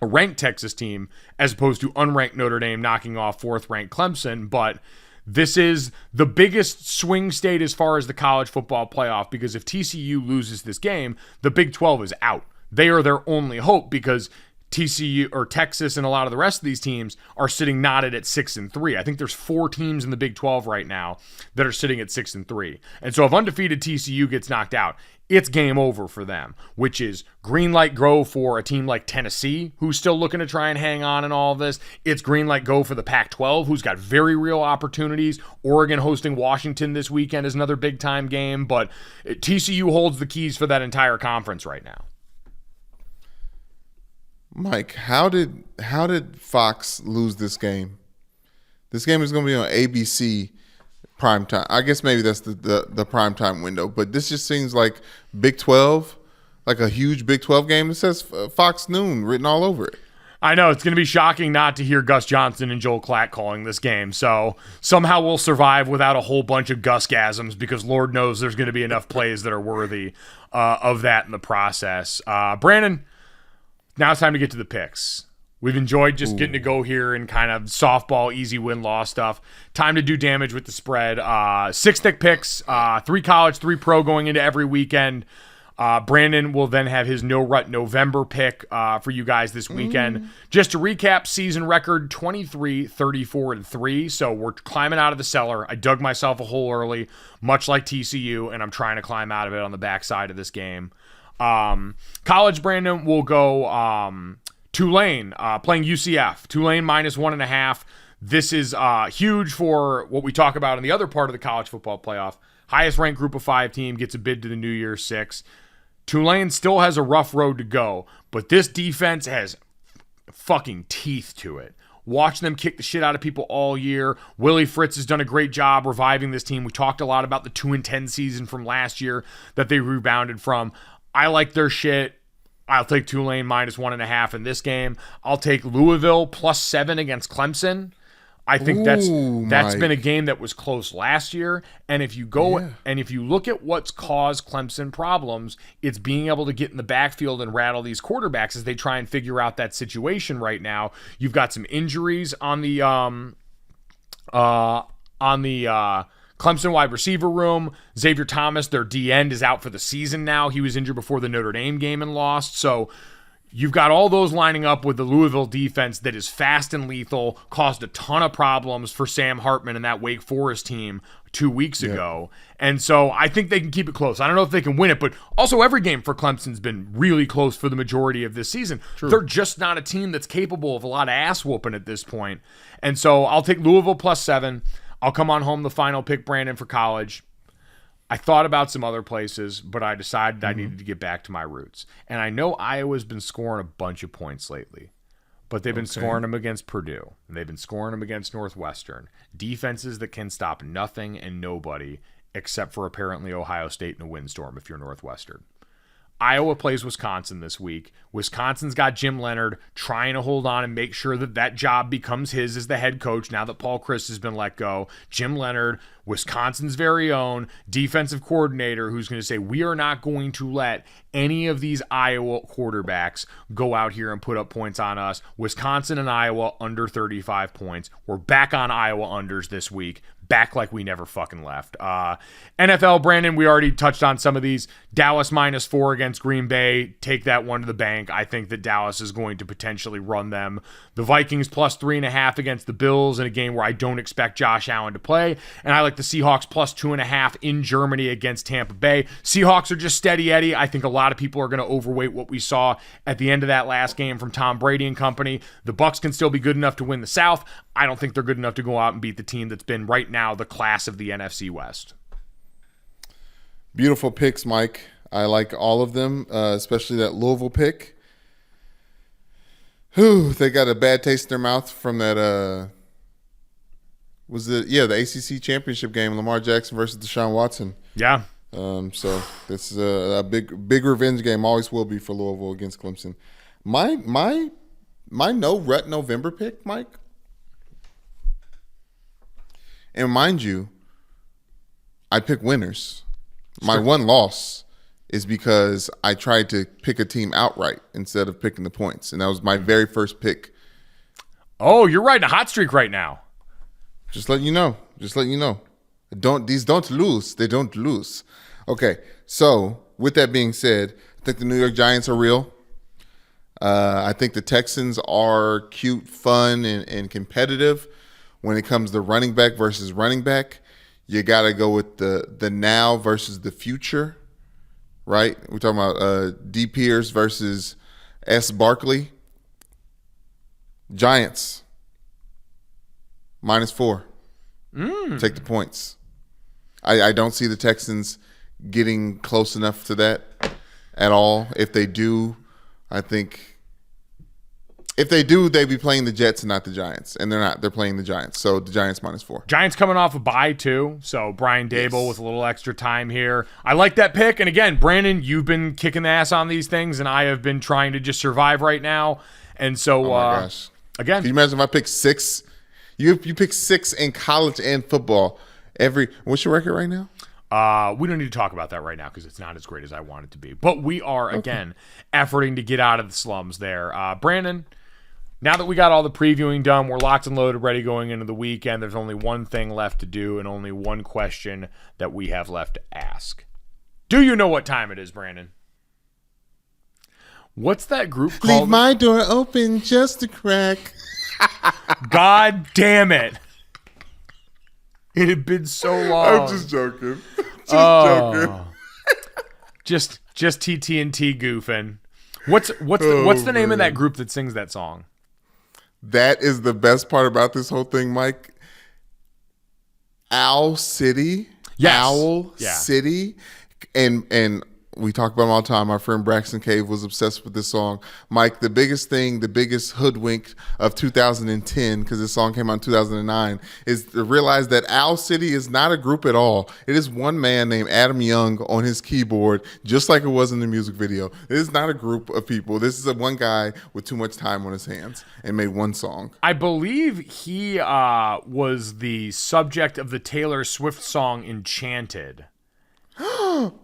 a ranked Texas team, as opposed to unranked Notre Dame knocking off 4th-ranked Clemson. But this is the biggest swing state as far as the college football playoff, because if TCU loses this game, the Big 12 is out. They are their only hope because TCU or Texas and a lot of the rest of these teams are sitting knotted at 6-3. I think there's 4 teams in the Big 12 right now that are sitting at 6-3. And so if undefeated TCU gets knocked out, it's game over for them, which is green light go for a team like Tennessee, who's still looking to try and hang on in all of this. It's green light go for the Pac-12, who's got very real opportunities. Oregon hosting Washington this weekend is another big-time game, but TCU holds the keys for that entire conference right now. Mike, how did Fox lose this game? This game is going to be on ABC prime time. I guess maybe that's the prime time window, but this just seems like Big 12, like a huge Big 12 game. It says Fox Noon written all over it. I know, it's going to be shocking not to hear Gus Johnson and Joel Klatt calling this game. So somehow we'll survive without a whole bunch of Gus-gasms because Lord knows there's going to be enough plays that are worthy of that in the process. Brandon, now it's time to get to the picks. We've enjoyed just getting to go here and kind of softball, easy win-loss stuff. Time to do damage with the spread. 6 Thicc Piccs, 3 college, 3 pro going into every weekend. Brandon will then have his no-rut November pick for you guys this weekend. Just to recap, season record 23, 34, and 3. So we're climbing out of the cellar. I dug myself a hole early, much like TCU, and I'm trying to climb out of it on the backside of this game. College, Brandon will go Tulane playing UCF. Tulane minus 1.5. This is huge for what we talk about in the other part of the college football playoff. Highest ranked group of 5 team gets a bid to the New Year's 6. Tulane still has a rough road to go, but this defense has fucking teeth to it. Watch them kick the shit out of people all year. Willie Fritz has done a great job reviving this team. We talked a lot about the 2-10 season from last year that they rebounded from. I like their shit. I'll take Tulane minus 1.5 in this game. I'll take Louisville plus 7 against Clemson. I think that's been a game that was close last year. And if you and if you look at what's caused Clemson problems, it's being able to get in the backfield and rattle these quarterbacks as they try and figure out that situation right now. You've got some injuries on the Clemson wide receiver room. Xavier Thomas, their D-end, is out for the season now. He was injured before the Notre Dame game and lost. So you've got all those lining up with the Louisville defense that is fast and lethal, caused a ton of problems for Sam Hartman and that Wake Forest team 2 weeks ago. And so I think they can keep it close. I don't know if they can win it, but also every game for Clemson's been really close for the majority of this season. True. They're just not a team that's capable of a lot of ass whooping at this point. And so I'll take Louisville plus 7. I'll come on home the final pick, Brandon, for college. I thought about some other places, but I decided I needed to get back to my roots. And I know Iowa's been scoring a bunch of points lately, but they've been scoring them against Purdue, and they've been scoring them against Northwestern. Defenses that can stop nothing and nobody, except for apparently Ohio State in a windstorm if you're Northwestern. Iowa plays Wisconsin this week. Wisconsin's got Jim Leonard trying to hold on and make sure that job becomes his as the head coach now that Paul Chryst has been let go. Jim Leonard, Wisconsin's very own defensive coordinator, who's going to say, we are not going to let any of these Iowa quarterbacks go out here and put up points on us. Wisconsin and Iowa under 35 points. We're back on Iowa unders this week. Back like we never fucking left. NFL, Brandon, we already touched on some of these. Dallas -4 against Green Bay. Take that one to the bank. I think that Dallas is going to potentially run them. The Vikings +3.5 against the Bills in a game where I don't expect Josh Allen to play. And I like the Seahawks +2.5 in Germany against Tampa Bay. Seahawks are just steady Eddie. I think a lot of people are going to overweight what we saw at the end of that last game from Tom Brady and company. The Bucs can still be good enough to win the South. I don't think they're good enough to go out and beat the team that's been right now the class of the NFC West. Beautiful picks, Mike. I like all of them, especially that Louisville pick. They got a bad taste in their mouth from that. The ACC championship game, Lamar Jackson versus Deshaun Watson. Yeah. So this is a big revenge game. Always will be for Louisville against Clemson. My no rut November pick, Mike. And mind you, I pick winners. My one loss is because I tried to pick a team outright instead of picking the points. And that was my very first pick. Oh, you're riding a hot streak right now. Just letting you know. These don't lose. They don't lose. Okay, so with that being said, I think the New York Giants are real. I think the Texans are cute, fun, and competitive. When it comes to running back versus running back, you got to go with the now versus the future, right? We're talking about D. Pierce versus S. Barkley. Giants, -4. Take the points. I don't see the Texans getting close enough to that at all. If they do, I think... If they do, they'd be playing the Jets and not the Giants. And they're not. They're playing the Giants. So the Giants -4. Giants coming off a bye, too. So Brian Dable with a little extra time here. I like that pick. And again, Brandon, you've been kicking the ass on these things, and I have been trying to just survive right now. And so, oh my gosh. Again. Can you imagine if I picked 6? You pick 6 in college and football. What's your record right now? We don't need to talk about that right now because it's not as great as I want it to be. But we are, again, efforting to get out of the slums there. Brandon, now that we got all the previewing done, we're locked and loaded, ready going into the weekend. There's only one thing left to do and only one question that we have left to ask. Do you know what time it is, Brandon? What's that group called? Leave my door open just a crack. God damn it. It had been so long. I'm just joking. Joking. Just TT&T goofing. What's the name of that group that sings that song? That is the best part about this whole thing, Mike. Owl City. Yes. Owl Yeah. City. And we talk about them all the time. Our friend Braxton Cave was obsessed with this song. Mike, the biggest hoodwink of 2010, because this song came out in 2009, is to realize that Owl City is not a group at all. It is one man named Adam Young on his keyboard, just like it was in the music video. It is not a group of people. This is one guy with too much time on his hands and made one song. I believe he was the subject of the Taylor Swift song Enchanted.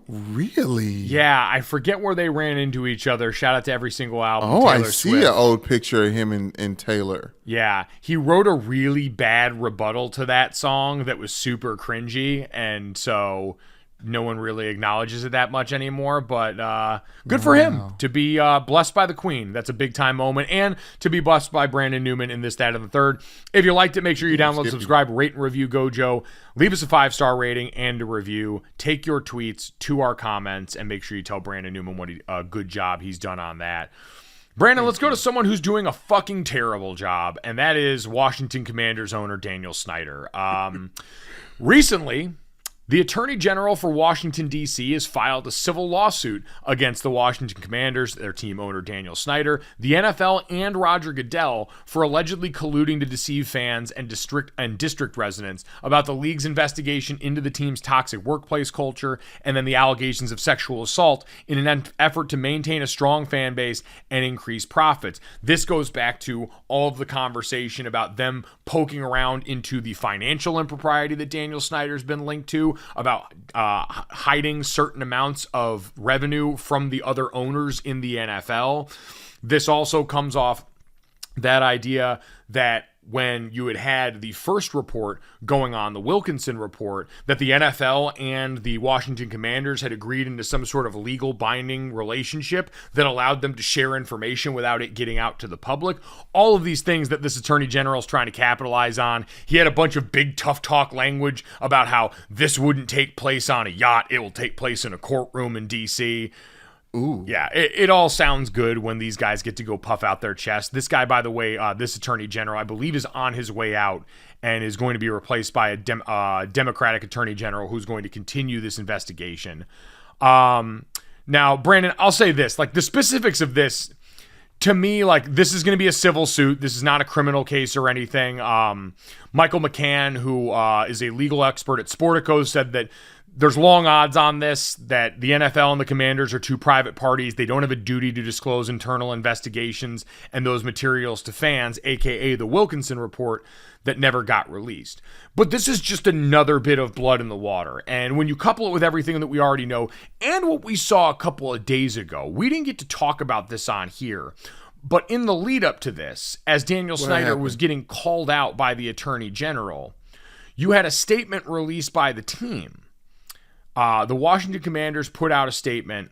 Really? Yeah, I forget where they ran into each other. Shout out to every single album. Oh, Taylor I see Swift. an old picture of him and Taylor. Yeah, he wrote a really bad rebuttal to that song that was super cringy, and so no one really acknowledges it that much anymore. But good for him to be blessed by the Queen. That's a big time moment, and to be blessed by Brandon Newman in this, that, and the third. If you liked it, make sure you download, subscribe, rate, and review Gojo. Leave us a 5-star rating and a review. Take your tweets to our comments, and make sure you tell Brandon Newman what a good job he's done on that. Brandon, let's go to someone who's doing a fucking terrible job, and that is Washington Commanders owner Daniel Snyder. Recently, The Attorney General for Washington, D.C. has filed a civil lawsuit against the Washington Commanders, their team owner Daniel Snyder, the NFL, and Roger Goodell for allegedly colluding to deceive fans and district residents about the league's investigation into the team's toxic workplace culture and then the allegations of sexual assault in an effort to maintain a strong fan base and increase profits. This goes back to all of the conversation about them poking around into the financial impropriety that Daniel Snyder's been linked to, about hiding certain amounts of revenue from the other owners in the NFL. This also comes off that idea that when you had the first report going on, the Wilkinson report, that the NFL and the Washington Commanders had agreed into some sort of legal binding relationship that allowed them to share information without it getting out to the public. All of these things that this Attorney General is trying to capitalize on. He had a bunch of big tough talk language about how this wouldn't take place on a yacht. It will take place in a courtroom in D.C. Ooh. Yeah, it all sounds good when these guys get to go puff out their chest. This guy, by the way, this Attorney General, I believe, is on his way out and is going to be replaced by a Democratic Attorney General who's going to continue this investigation. Now, Brandon, I'll say this. Like, the specifics of this, to me, like, this is going to be a civil suit. This is not a criminal case or anything. Michael McCann, who is a legal expert at Sportico, said that there's long odds on this, that the NFL and the Commanders are two private parties. They don't have a duty to disclose internal investigations and those materials to fans, aka the Wilkinson report that never got released. But this is just another bit of blood in the water. And when you couple it with everything that we already know and what we saw a couple of days ago, we didn't get to talk about this on here. But in the lead up to this, as Daniel Snyder was getting called out by the Attorney General, you had a statement released by the team. The Washington Commanders put out a statement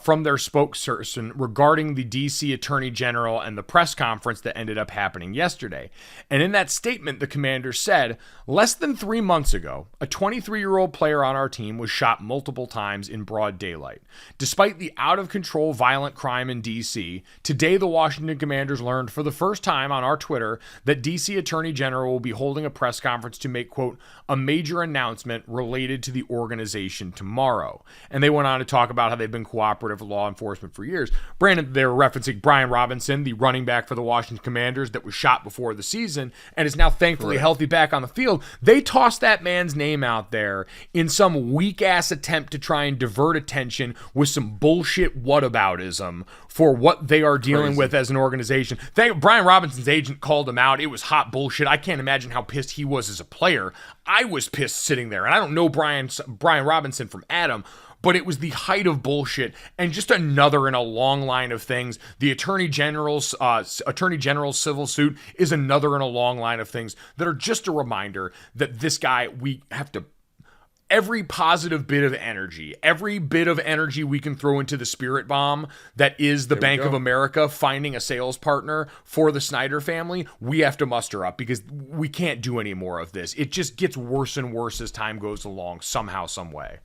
from their spokesperson regarding the D.C. Attorney General and the press conference that ended up happening yesterday. And in that statement, the Commanders said, less than 3 months ago, a 23-year-old player on our team was shot multiple times in broad daylight. Despite the out-of-control violent crime in D.C., today the Washington Commanders learned for the first time on our Twitter that D.C. Attorney General will be holding a press conference to make, quote, a major announcement related to the organization tomorrow. And they went on to talk about how they've been cooperative with law enforcement for years. Brandon, they were referencing Brian Robinson, the running back for the Washington Commanders that was shot before the season and is now thankfully healthy back on the field. They tossed that man's name out there in some weak-ass attempt to try and divert attention with some bullshit whataboutism for what they are dealing with as an organization. Brian Robinson's agent called him out. It was hot bullshit. I can't imagine how pissed he was as a player. I was pissed sitting there, and I don't know Brian Robinson from Adam, but it was the height of bullshit and just another in a long line of things. The Attorney General's civil suit is another in a long line of things that are just a reminder that this guy, we have to, every positive bit of energy, every bit of energy we can throw into the spirit bomb that is the Bank of America finding a sales partner for the Snyder family, we have to muster up because we can't do any more of this. It just gets worse and worse as time goes along, somehow, some way.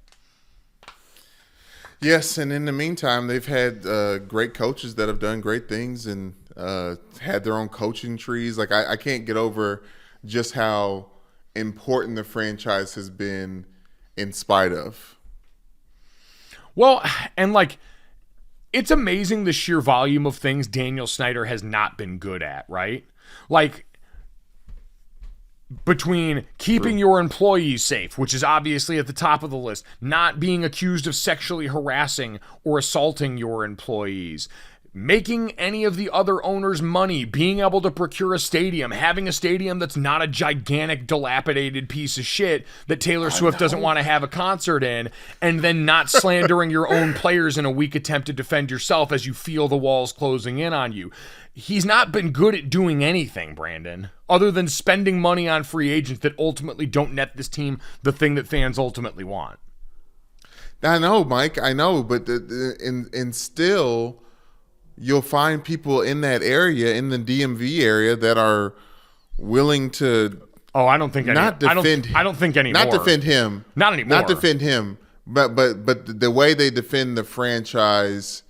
Yes, and in the meantime, they've had great coaches that have done great things and had their own coaching trees. Like, I can't get over just how important the franchise has been in spite of. Well, and like, it's amazing the sheer volume of things Daniel Snyder has not been good at, right? Like, between keeping your employees safe, which is obviously at the top of the list, not being accused of sexually harassing or assaulting your employees, making any of the other owners money, being able to procure a stadium, having a stadium that's not a gigantic, dilapidated piece of shit that Taylor Swift doesn't want to have a concert in, and then not slandering your own players in a weak attempt to defend yourself as you feel the walls closing in on you. He's not been good at doing anything, Brandon, other than spending money on free agents that ultimately don't net this team the thing that fans ultimately want. I know, Mike, I know, but and still, you'll find people in that area, in the DMV area, that are willing to. Oh, I don't think not defend. I don't think anymore. Not defend him. Not anymore. Not defend him. But the way they defend the franchise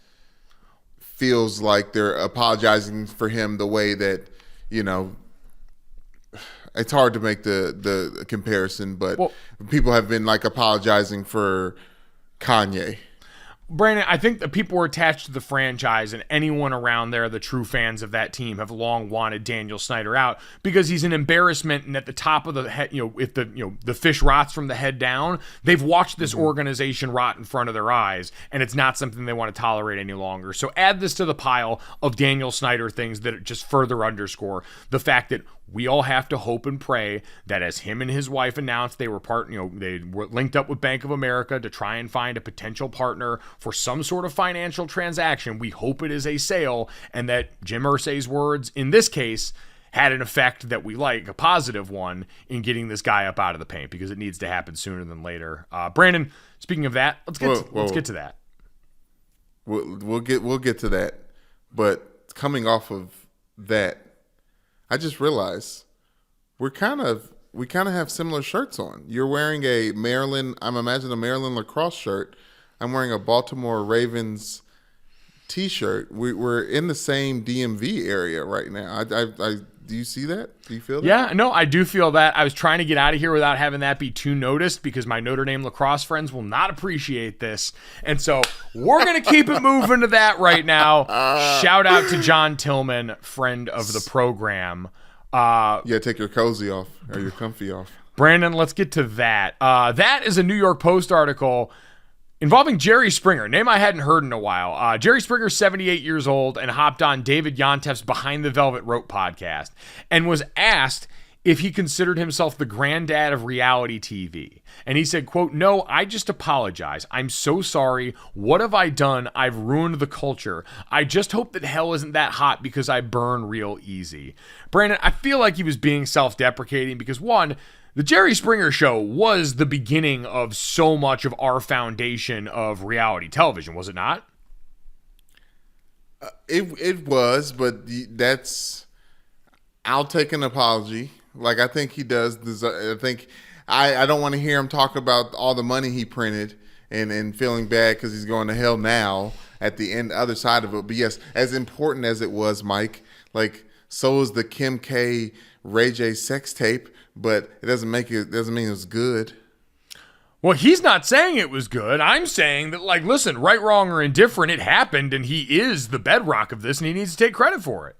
feels like they're apologizing for him the way that, you know, it's hard to make the comparison, but people have been like apologizing for Kanye. Brandon, I think that people were attached to the franchise, and anyone around there, the true fans of that team, have long wanted Daniel Snyder out because he's an embarrassment. And at the top of the head, if the fish rots from the head down, they've watched this organization rot in front of their eyes, and it's not something they want to tolerate any longer. So add this to the pile of Daniel Snyder things that just further underscore the fact that we all have to hope and pray that as him and his wife announced they were they were linked up with Bank of America to try and find a potential partner for some sort of financial transaction. We hope it is a sale, and that Jim Irsay's words in this case had an effect that we like, a positive one, in getting this guy up out of the paint, because it needs to happen sooner than later. Brandon, speaking of that, let's get to that. We'll get to that, but coming off of that, I just realized we kind of have similar shirts on. You're wearing a Maryland lacrosse shirt. I'm wearing a Baltimore Ravens T-shirt. We're in the same DMV area right now. Do you see that? Do you feel that? Yeah, no, I do feel that. I was trying to get out of here without having that be too noticed, because my Notre Dame lacrosse friends will not appreciate this. And so we're going to keep it moving to that right now. Shout out to John Tillman, friend of the program. Take your cozy off or your comfy off. Brandon, let's get to that. That is a New York Post article involving Jerry Springer, name I hadn't heard in a while. Jerry Springer's 78 years old and hopped on David Yontef's Behind the Velvet Rope podcast and was asked if he considered himself the granddad of reality TV. And he said, quote, "No, I just apologize. I'm so sorry. What have I done? I've ruined the culture. I just hope that hell isn't that hot because I burn real easy." Brandon, I feel like he was being self-deprecating because, one, the Jerry Springer Show was the beginning of so much of our foundation of reality television, was it not? It was, but I'll take an apology. Like, I think he does. I don't want to hear him talk about all the money he printed and feeling bad because he's going to hell now at the other side of it. But yes, as important as it was, Mike, like, so is the Kim K, Ray J sex tape. But it doesn't mean it was good. Well, he's not saying it was good. I'm saying that, like, listen, right, wrong, or indifferent, it happened, and he is the bedrock of this, and he needs to take credit for it.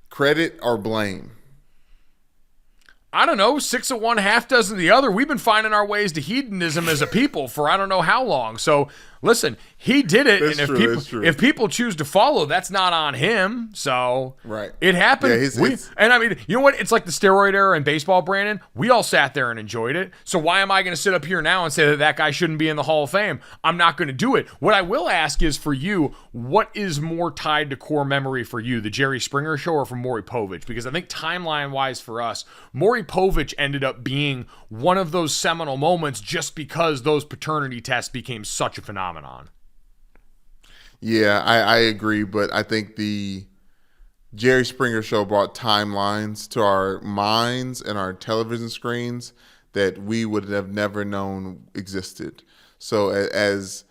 Credit or blame? I don't know, 6 of one, half dozen of the other. We've been finding our ways to hedonism as a people for I don't know how long. So, listen, he did it, that's and true. If people choose to follow, that's not on him. So, right, it happened. Yeah, and I mean, you know what? It's like the steroid era in baseball, Brandon. We all sat there and enjoyed it. So why am I going to sit up here now and say that guy shouldn't be in the Hall of Fame? I'm not going to do it. What I will ask is, for you, what is more tied to core memory for you, the Jerry Springer Show or from Maury Povich? Because I think timeline-wise for us, Maury Povich ended up being one of those seminal moments just because those paternity tests became such a phenomenon. Yeah, I agree, but I think the Jerry Springer Show brought timelines to our minds and our television screens that we would have never known existed. So as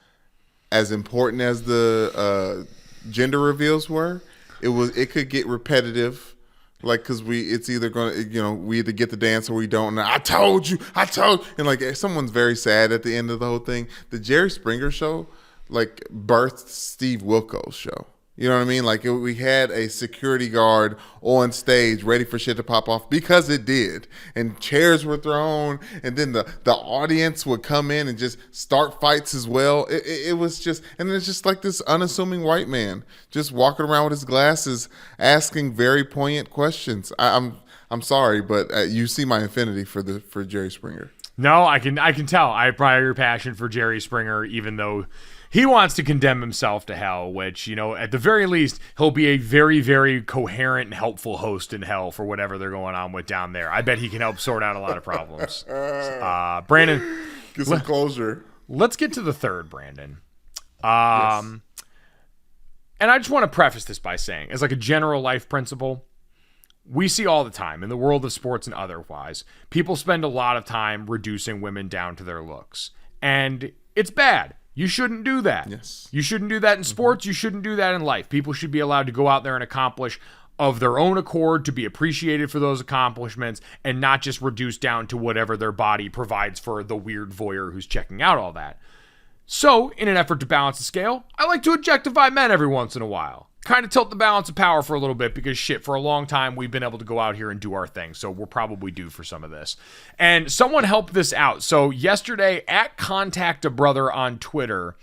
important as the gender reveals were, it could get repetitive. Like, because it's either going to, we either get the dance or we don't. And I told you. And like, someone's very sad at the end of the whole thing. The Jerry Springer Show, like, birthed Steve Wilkos' show. You know what I mean? Like, we had a security guard on stage ready for shit to pop off because it did. And chairs were thrown. And then the audience would come in and just start fights as well. It was just, and it's just like this unassuming white man just walking around with his glasses asking very poignant questions. I'm sorry, but you see my affinity for Jerry Springer. No, I can tell. I admire your passion for Jerry Springer, even though he wants to condemn himself to hell, which, at the very least, he'll be a very, very coherent and helpful host in hell for whatever they're going on with down there. I bet he can help sort out a lot of problems. Brandon, get some closure. Let's get to the third, Brandon. Yes. And I just want to preface this by saying, as like a general life principle, we see all the time in the world of sports and otherwise, people spend a lot of time reducing women down to their looks. And it's bad. You shouldn't do that. Yes. You shouldn't do that in sports. You shouldn't do that in life. People should be allowed to go out there and accomplish of their own accord to be appreciated for those accomplishments and not just reduced down to whatever their body provides for the weird voyeur who's checking out all that. So, in an effort to balance the scale, I like to objectify men every once in a while. Kind of tilt the balance of power for a little bit because shit, for a long time we've been able to go out here and do our thing. So we're probably due for some of this. And someone helped this out. So yesterday at Contact a Brother on Twitter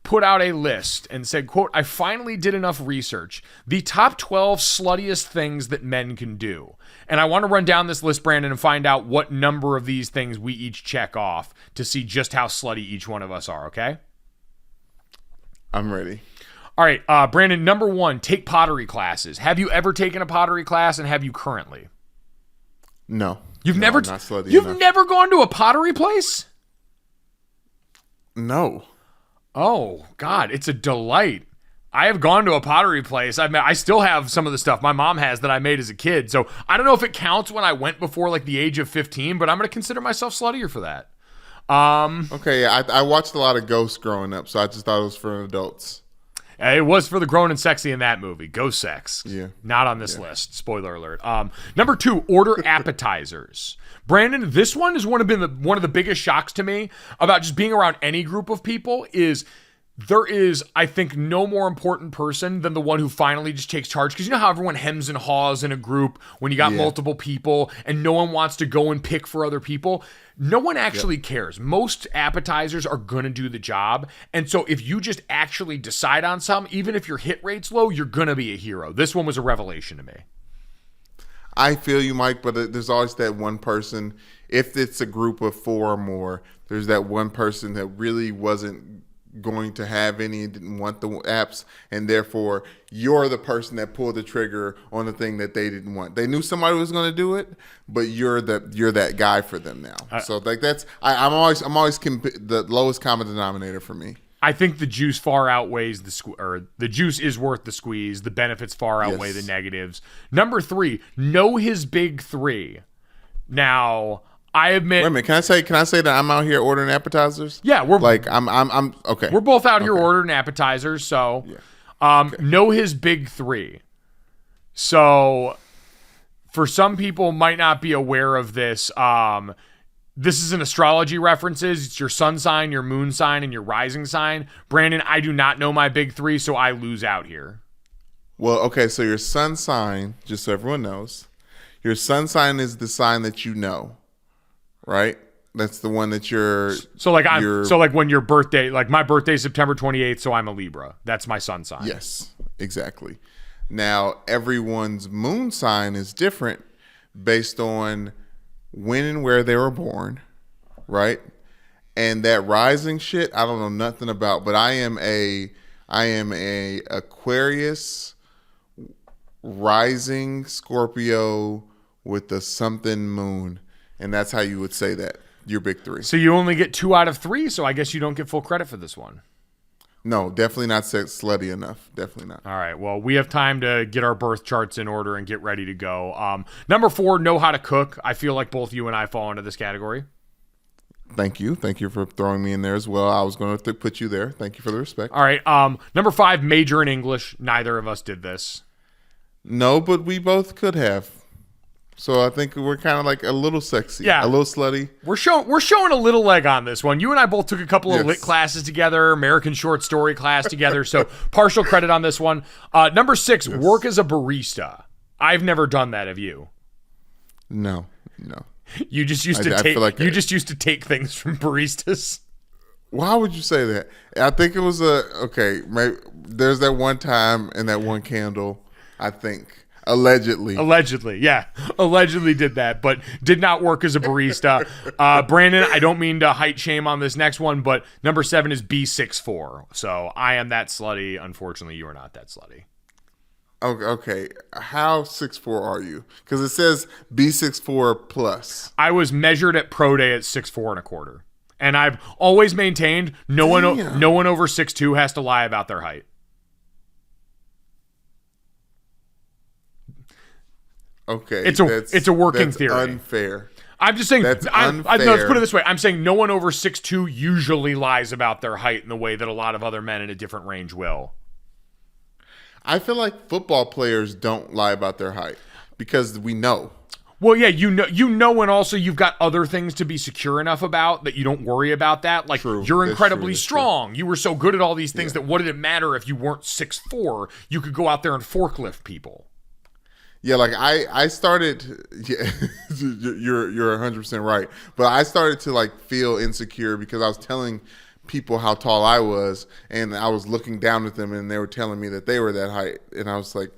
put out a list and said, quote, I finally did enough research. The top 12 sluttiest things that men can do. And I want to run down this list, Brandon, and find out what number of these things we each check off to see just how slutty each one of us are, okay? I'm ready. All right, Brandon, number 1, take pottery classes. Have you ever taken a pottery class, and have you currently? No. You've no, never I'm not slutty You've enough. never gone to a pottery place? No. Oh, God, it's a delight. I have gone to a pottery place. I still have some of the stuff my mom has that I made as a kid. So I don't know if it counts when I went before like the age of 15, but I'm going to consider myself sluttier for that. Okay, I watched a lot of Ghosts growing up, so I just thought it was for adults. It was for the grown and sexy in that movie. Go sex. Yeah. Not on this list. Spoiler alert. Number 2, order appetizers. Brandon, this one is one of the biggest shocks to me about just being around any group of people is there is, I think, no more important person than the one who finally just takes charge. Because you know how everyone hems and haws in a group when you got multiple people and no one wants to go and pick for other people? No one actually cares. Most appetizers are going to do the job. And so if you just actually decide on some, even if your hit rate's low, you're going to be a hero. This one was a revelation to me. I feel you, Mike, but there's always that one person. If it's a group of 4 or more, there's that one person that really wasn't going to have any and didn't want the apps, and therefore you're the person that pulled the trigger on the thing that they didn't want. They knew somebody was going to do it, but you're that guy for them now. So like that's I'm always the lowest common denominator for me. I think the juice far outweighs the juice is worth the squeeze. The benefits far outweigh the negatives. Number 3, know his big 3. Now, I admit. Wait a minute. Can I say that I'm out here ordering appetizers? Yeah, I'm okay. We're both out here ordering appetizers. So, know his big 3. So, for some people might not be aware of this. This is an astrology references. It's your sun sign, your moon sign, and your rising sign. Brandon, I do not know my big 3, so I lose out here. Well, okay. So your sun sign, just so everyone knows, your sun sign is the sign that you know. Right? That's the one that you're. So like when your birthday, like my birthday is September 28th, so I'm a Libra. That's my sun sign. Yes, exactly. Now, everyone's moon sign is different based on when and where they were born, right? And that rising shit, I don't know nothing about, but I am a Aquarius rising Scorpio with the something moon. And that's how you would say that, your big 3. So you only get 2 out of 3, so I guess you don't get full credit for this one. No, definitely not slutty enough. Definitely not. All right, well, we have time to get our birth charts in order and get ready to go. Number 4, know how to cook. I feel like both you and I fall into this category. Thank you. Thank you for throwing me in there as well. I was going to put you there. Thank you for the respect. All right, number 5, major in English. Neither of us did this. No, but we both could have. So I think we're kind of like a little sexy, a little slutty. We're showing a little leg on this one. You and I both took a couple of lit classes together, American short story class together. So partial credit on this one. Number 6, work as a barista. I've never done that. Have you? No. You just used to take. You just used to take things from baristas. Why would you say that? I think it was maybe there's that one time and that one candle. I think. Allegedly, yeah. Allegedly did that, but did not work as a barista. Brandon, I don't mean to height shame on this next one, but number 7 is be 6'4". So I am that slutty. Unfortunately, you are not that slutty. Okay. How 6'4" are you? Because it says be 6'4" plus. I was measured at pro day at 6'4 1/4. And I've always maintained no one over 6'2" has to lie about their height. Okay, it's a working theory. Unfair. I'm just saying. That's unfair. Let's put it this way. I'm saying no one over 6'2" usually lies about their height in the way that a lot of other men in a different range will. I feel like football players don't lie about their height because we know. Well, yeah, you know, and also you've got other things to be secure enough about that you don't worry about that. Like, True. You're incredibly That's strong. true. You were so good at all these things that what did it matter if you weren't 6'4"? You could go out there and forklift people. Yeah, like I started. Yeah, you're 100% right. But I started to like feel insecure because I was telling people how tall I was, and I was looking down at them, and they were telling me that they were that height, and I was like,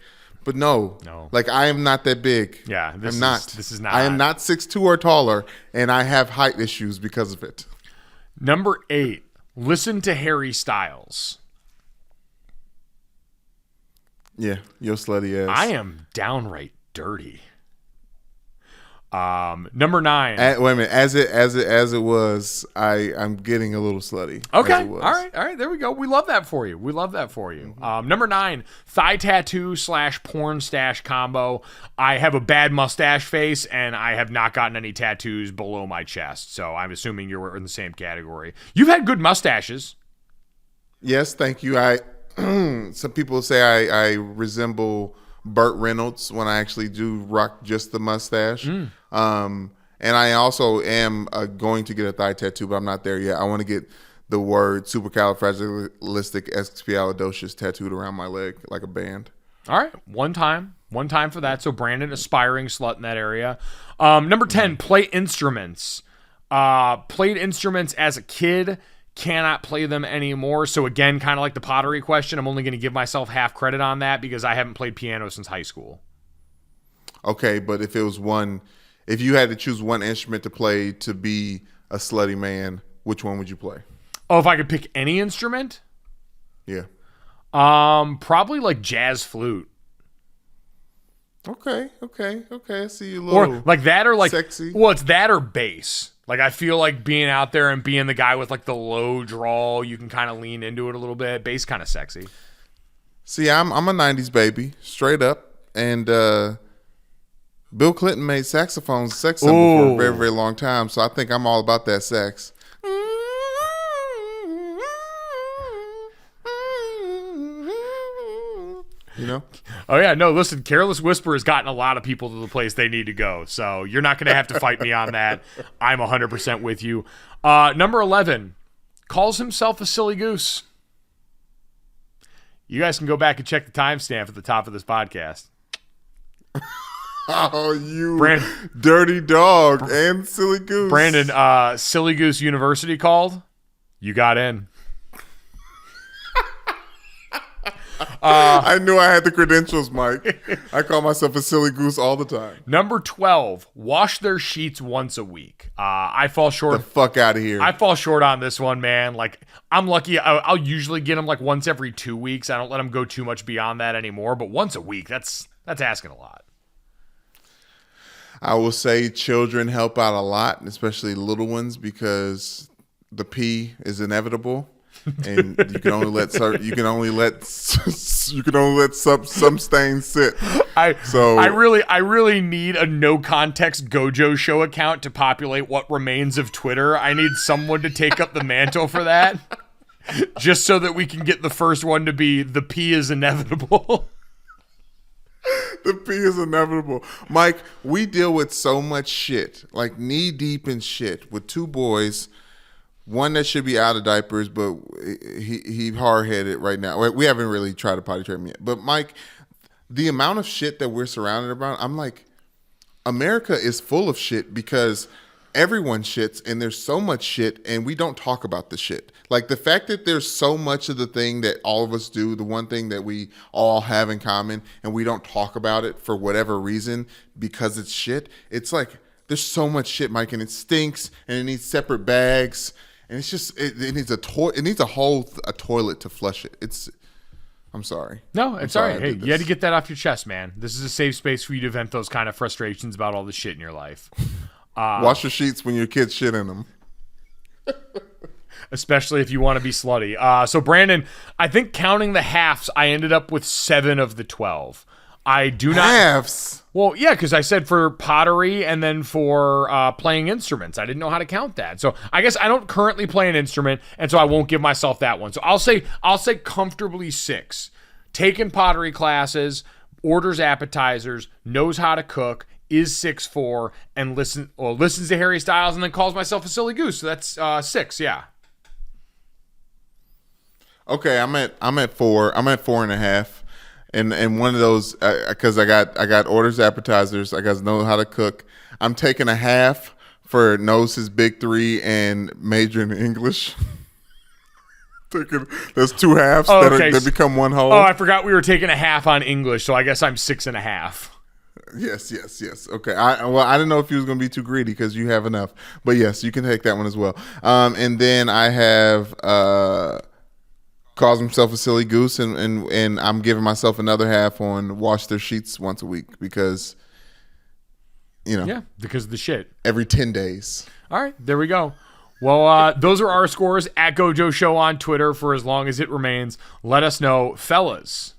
but no, like I am not that big. Yeah, I'm not. This is not. I am not 6'2" or taller, and I have height issues because of it. Number 8, listen to Harry Styles. Yeah, your slutty ass. I am downright dirty. Number 9. Wait a minute. As it was, I'm getting a little slutty. Okay. As it was. All right. There we go. We love that for you. Number 9, thigh tattoo / porn stash combo. I have a bad mustache face, and I have not gotten any tattoos below my chest. So I'm assuming you're in the same category. You've had good mustaches. Yes, thank you. Some people say I resemble Burt Reynolds when I actually do rock just the mustache. And I also am going to get a thigh tattoo, but I'm not there yet. I want to get the word supercalifragilisticexpialidocious tattooed around my leg like a band. All right. One time for that. So Brandon, aspiring slut in that area. Number 10, play instruments. Played instruments as a kid. Cannot play them anymore. So again, kind of like the pottery question, I'm only going to give myself half credit on that because I haven't played piano since high school. Okay, but if you had to choose one instrument to play to be a slutty man, which one would you play? Oh, if I could pick any instrument? Yeah. Probably like jazz flute. Okay. I see you a little or like that or like sexy. Well, it's that or bass. Like I feel like being out there and being the guy with like the low drawl, you can kind of lean into it a little bit. Bass kind of sexy. See, I'm a 90s baby, straight up. And Bill Clinton made saxophones a sex symbol for a very, very long time. So I think I'm all about that sex. You know? Oh, yeah. No, listen, Careless Whisper has gotten a lot of people to the place they need to go. So you're not going to have to fight me on that. I'm 100% with you. Number 11, calls himself a silly goose. You guys can go back and check the timestamp at the top of this podcast. Oh, you dirty dog and silly goose. Brandon, Silly Goose University called. You got in. I knew I had the credentials, Mike. I call myself a silly goose all the time. Number 12, wash their sheets once a week. I fall short. The fuck out of here. I fall short on this one, man. Like, I'm lucky. I'll usually get them like once every 2 weeks. I don't let them go too much beyond that anymore. But once a week, that's asking a lot. I will say children help out a lot, especially little ones, because the pee is inevitable. And you can only let some stains sit. I really need a no context Gojo show account to populate what remains of Twitter. I need someone to take up the mantle for that, just so that we can get the first one to be the pee is inevitable. The pee is inevitable. Mike, we deal with so much shit, like knee deep in shit with two boys. One that should be out of diapers, but he hard-headed right now. We haven't really tried to potty train him yet. But, Mike, the amount of shit that we're surrounded about, I'm like, America is full of shit because everyone shits, and there's so much shit, and we don't talk about the shit. Like, the fact that there's so much of the thing that all of us do, the one thing that we all have in common, and we don't talk about it for whatever reason because it's shit, it's like there's so much shit, Mike, and it stinks, and it needs separate bags. And it's just it needs a toilet to flush it. I'm sorry. No, it's all right. Hey, you had to get that off your chest, man. This is a safe space for you to vent those kind of frustrations about all the shit in your life. Wash your sheets when your kids shit in them. Especially if you want to be slutty. So Brandon, I think counting the halves, I ended up with 7 of the 12. I do not halves. Well, yeah, because I said for pottery and then for playing instruments. I didn't know how to count that. So I guess I don't currently play an instrument, and so I won't give myself that one. So I'll say comfortably 6. taken pottery classes, orders appetizers, knows how to cook, is 6'4", and listens to Harry Styles, and then calls myself a silly goose. So that's 6, yeah. Okay, I'm at 4. I'm at 4.5. And one of those, because I got orders appetizers, I got to know how to cook. I'm taking a half for knows his big 3 and majoring in English. There's 2 halves that become one whole. Oh, I forgot we were taking a half on English, so I guess I'm 6.5. Yes. Okay. I didn't know if you was gonna be too greedy because you have enough, but yes, you can take that one as well. And then I have calls himself a silly goose, and I'm giving myself another half on wash their sheets once a week because, because of the shit every 10 days. All right, there we go. Well, those are our scores at Gojo Show on Twitter for as long as it remains. Let us know, fellas.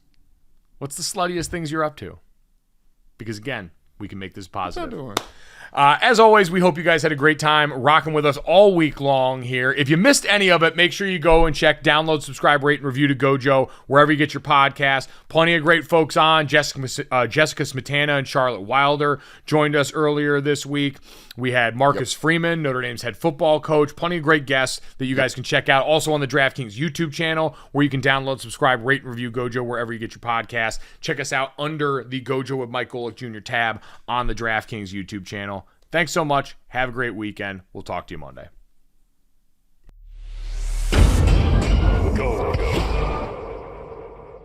What's the sluttiest things you're up to? Because, again, we can make this positive. As always, we hope you guys had a great time rocking with us all week long here. If you missed any of it, make sure you go and download, subscribe, rate, and review to Gojo, wherever you get your podcast. Plenty of great folks on. Jessica Smetana and Charlotte Wilder joined us earlier this week. We had Marcus Freeman, Notre Dame's head football coach. Plenty of great guests that you guys can check out. Also on the DraftKings YouTube channel, where you can download, subscribe, rate, and review Gojo wherever you get your podcast. Check us out under the Gojo with Mike Golick Jr. tab on the DraftKings YouTube channel. Thanks so much. Have a great weekend. We'll talk to you Monday.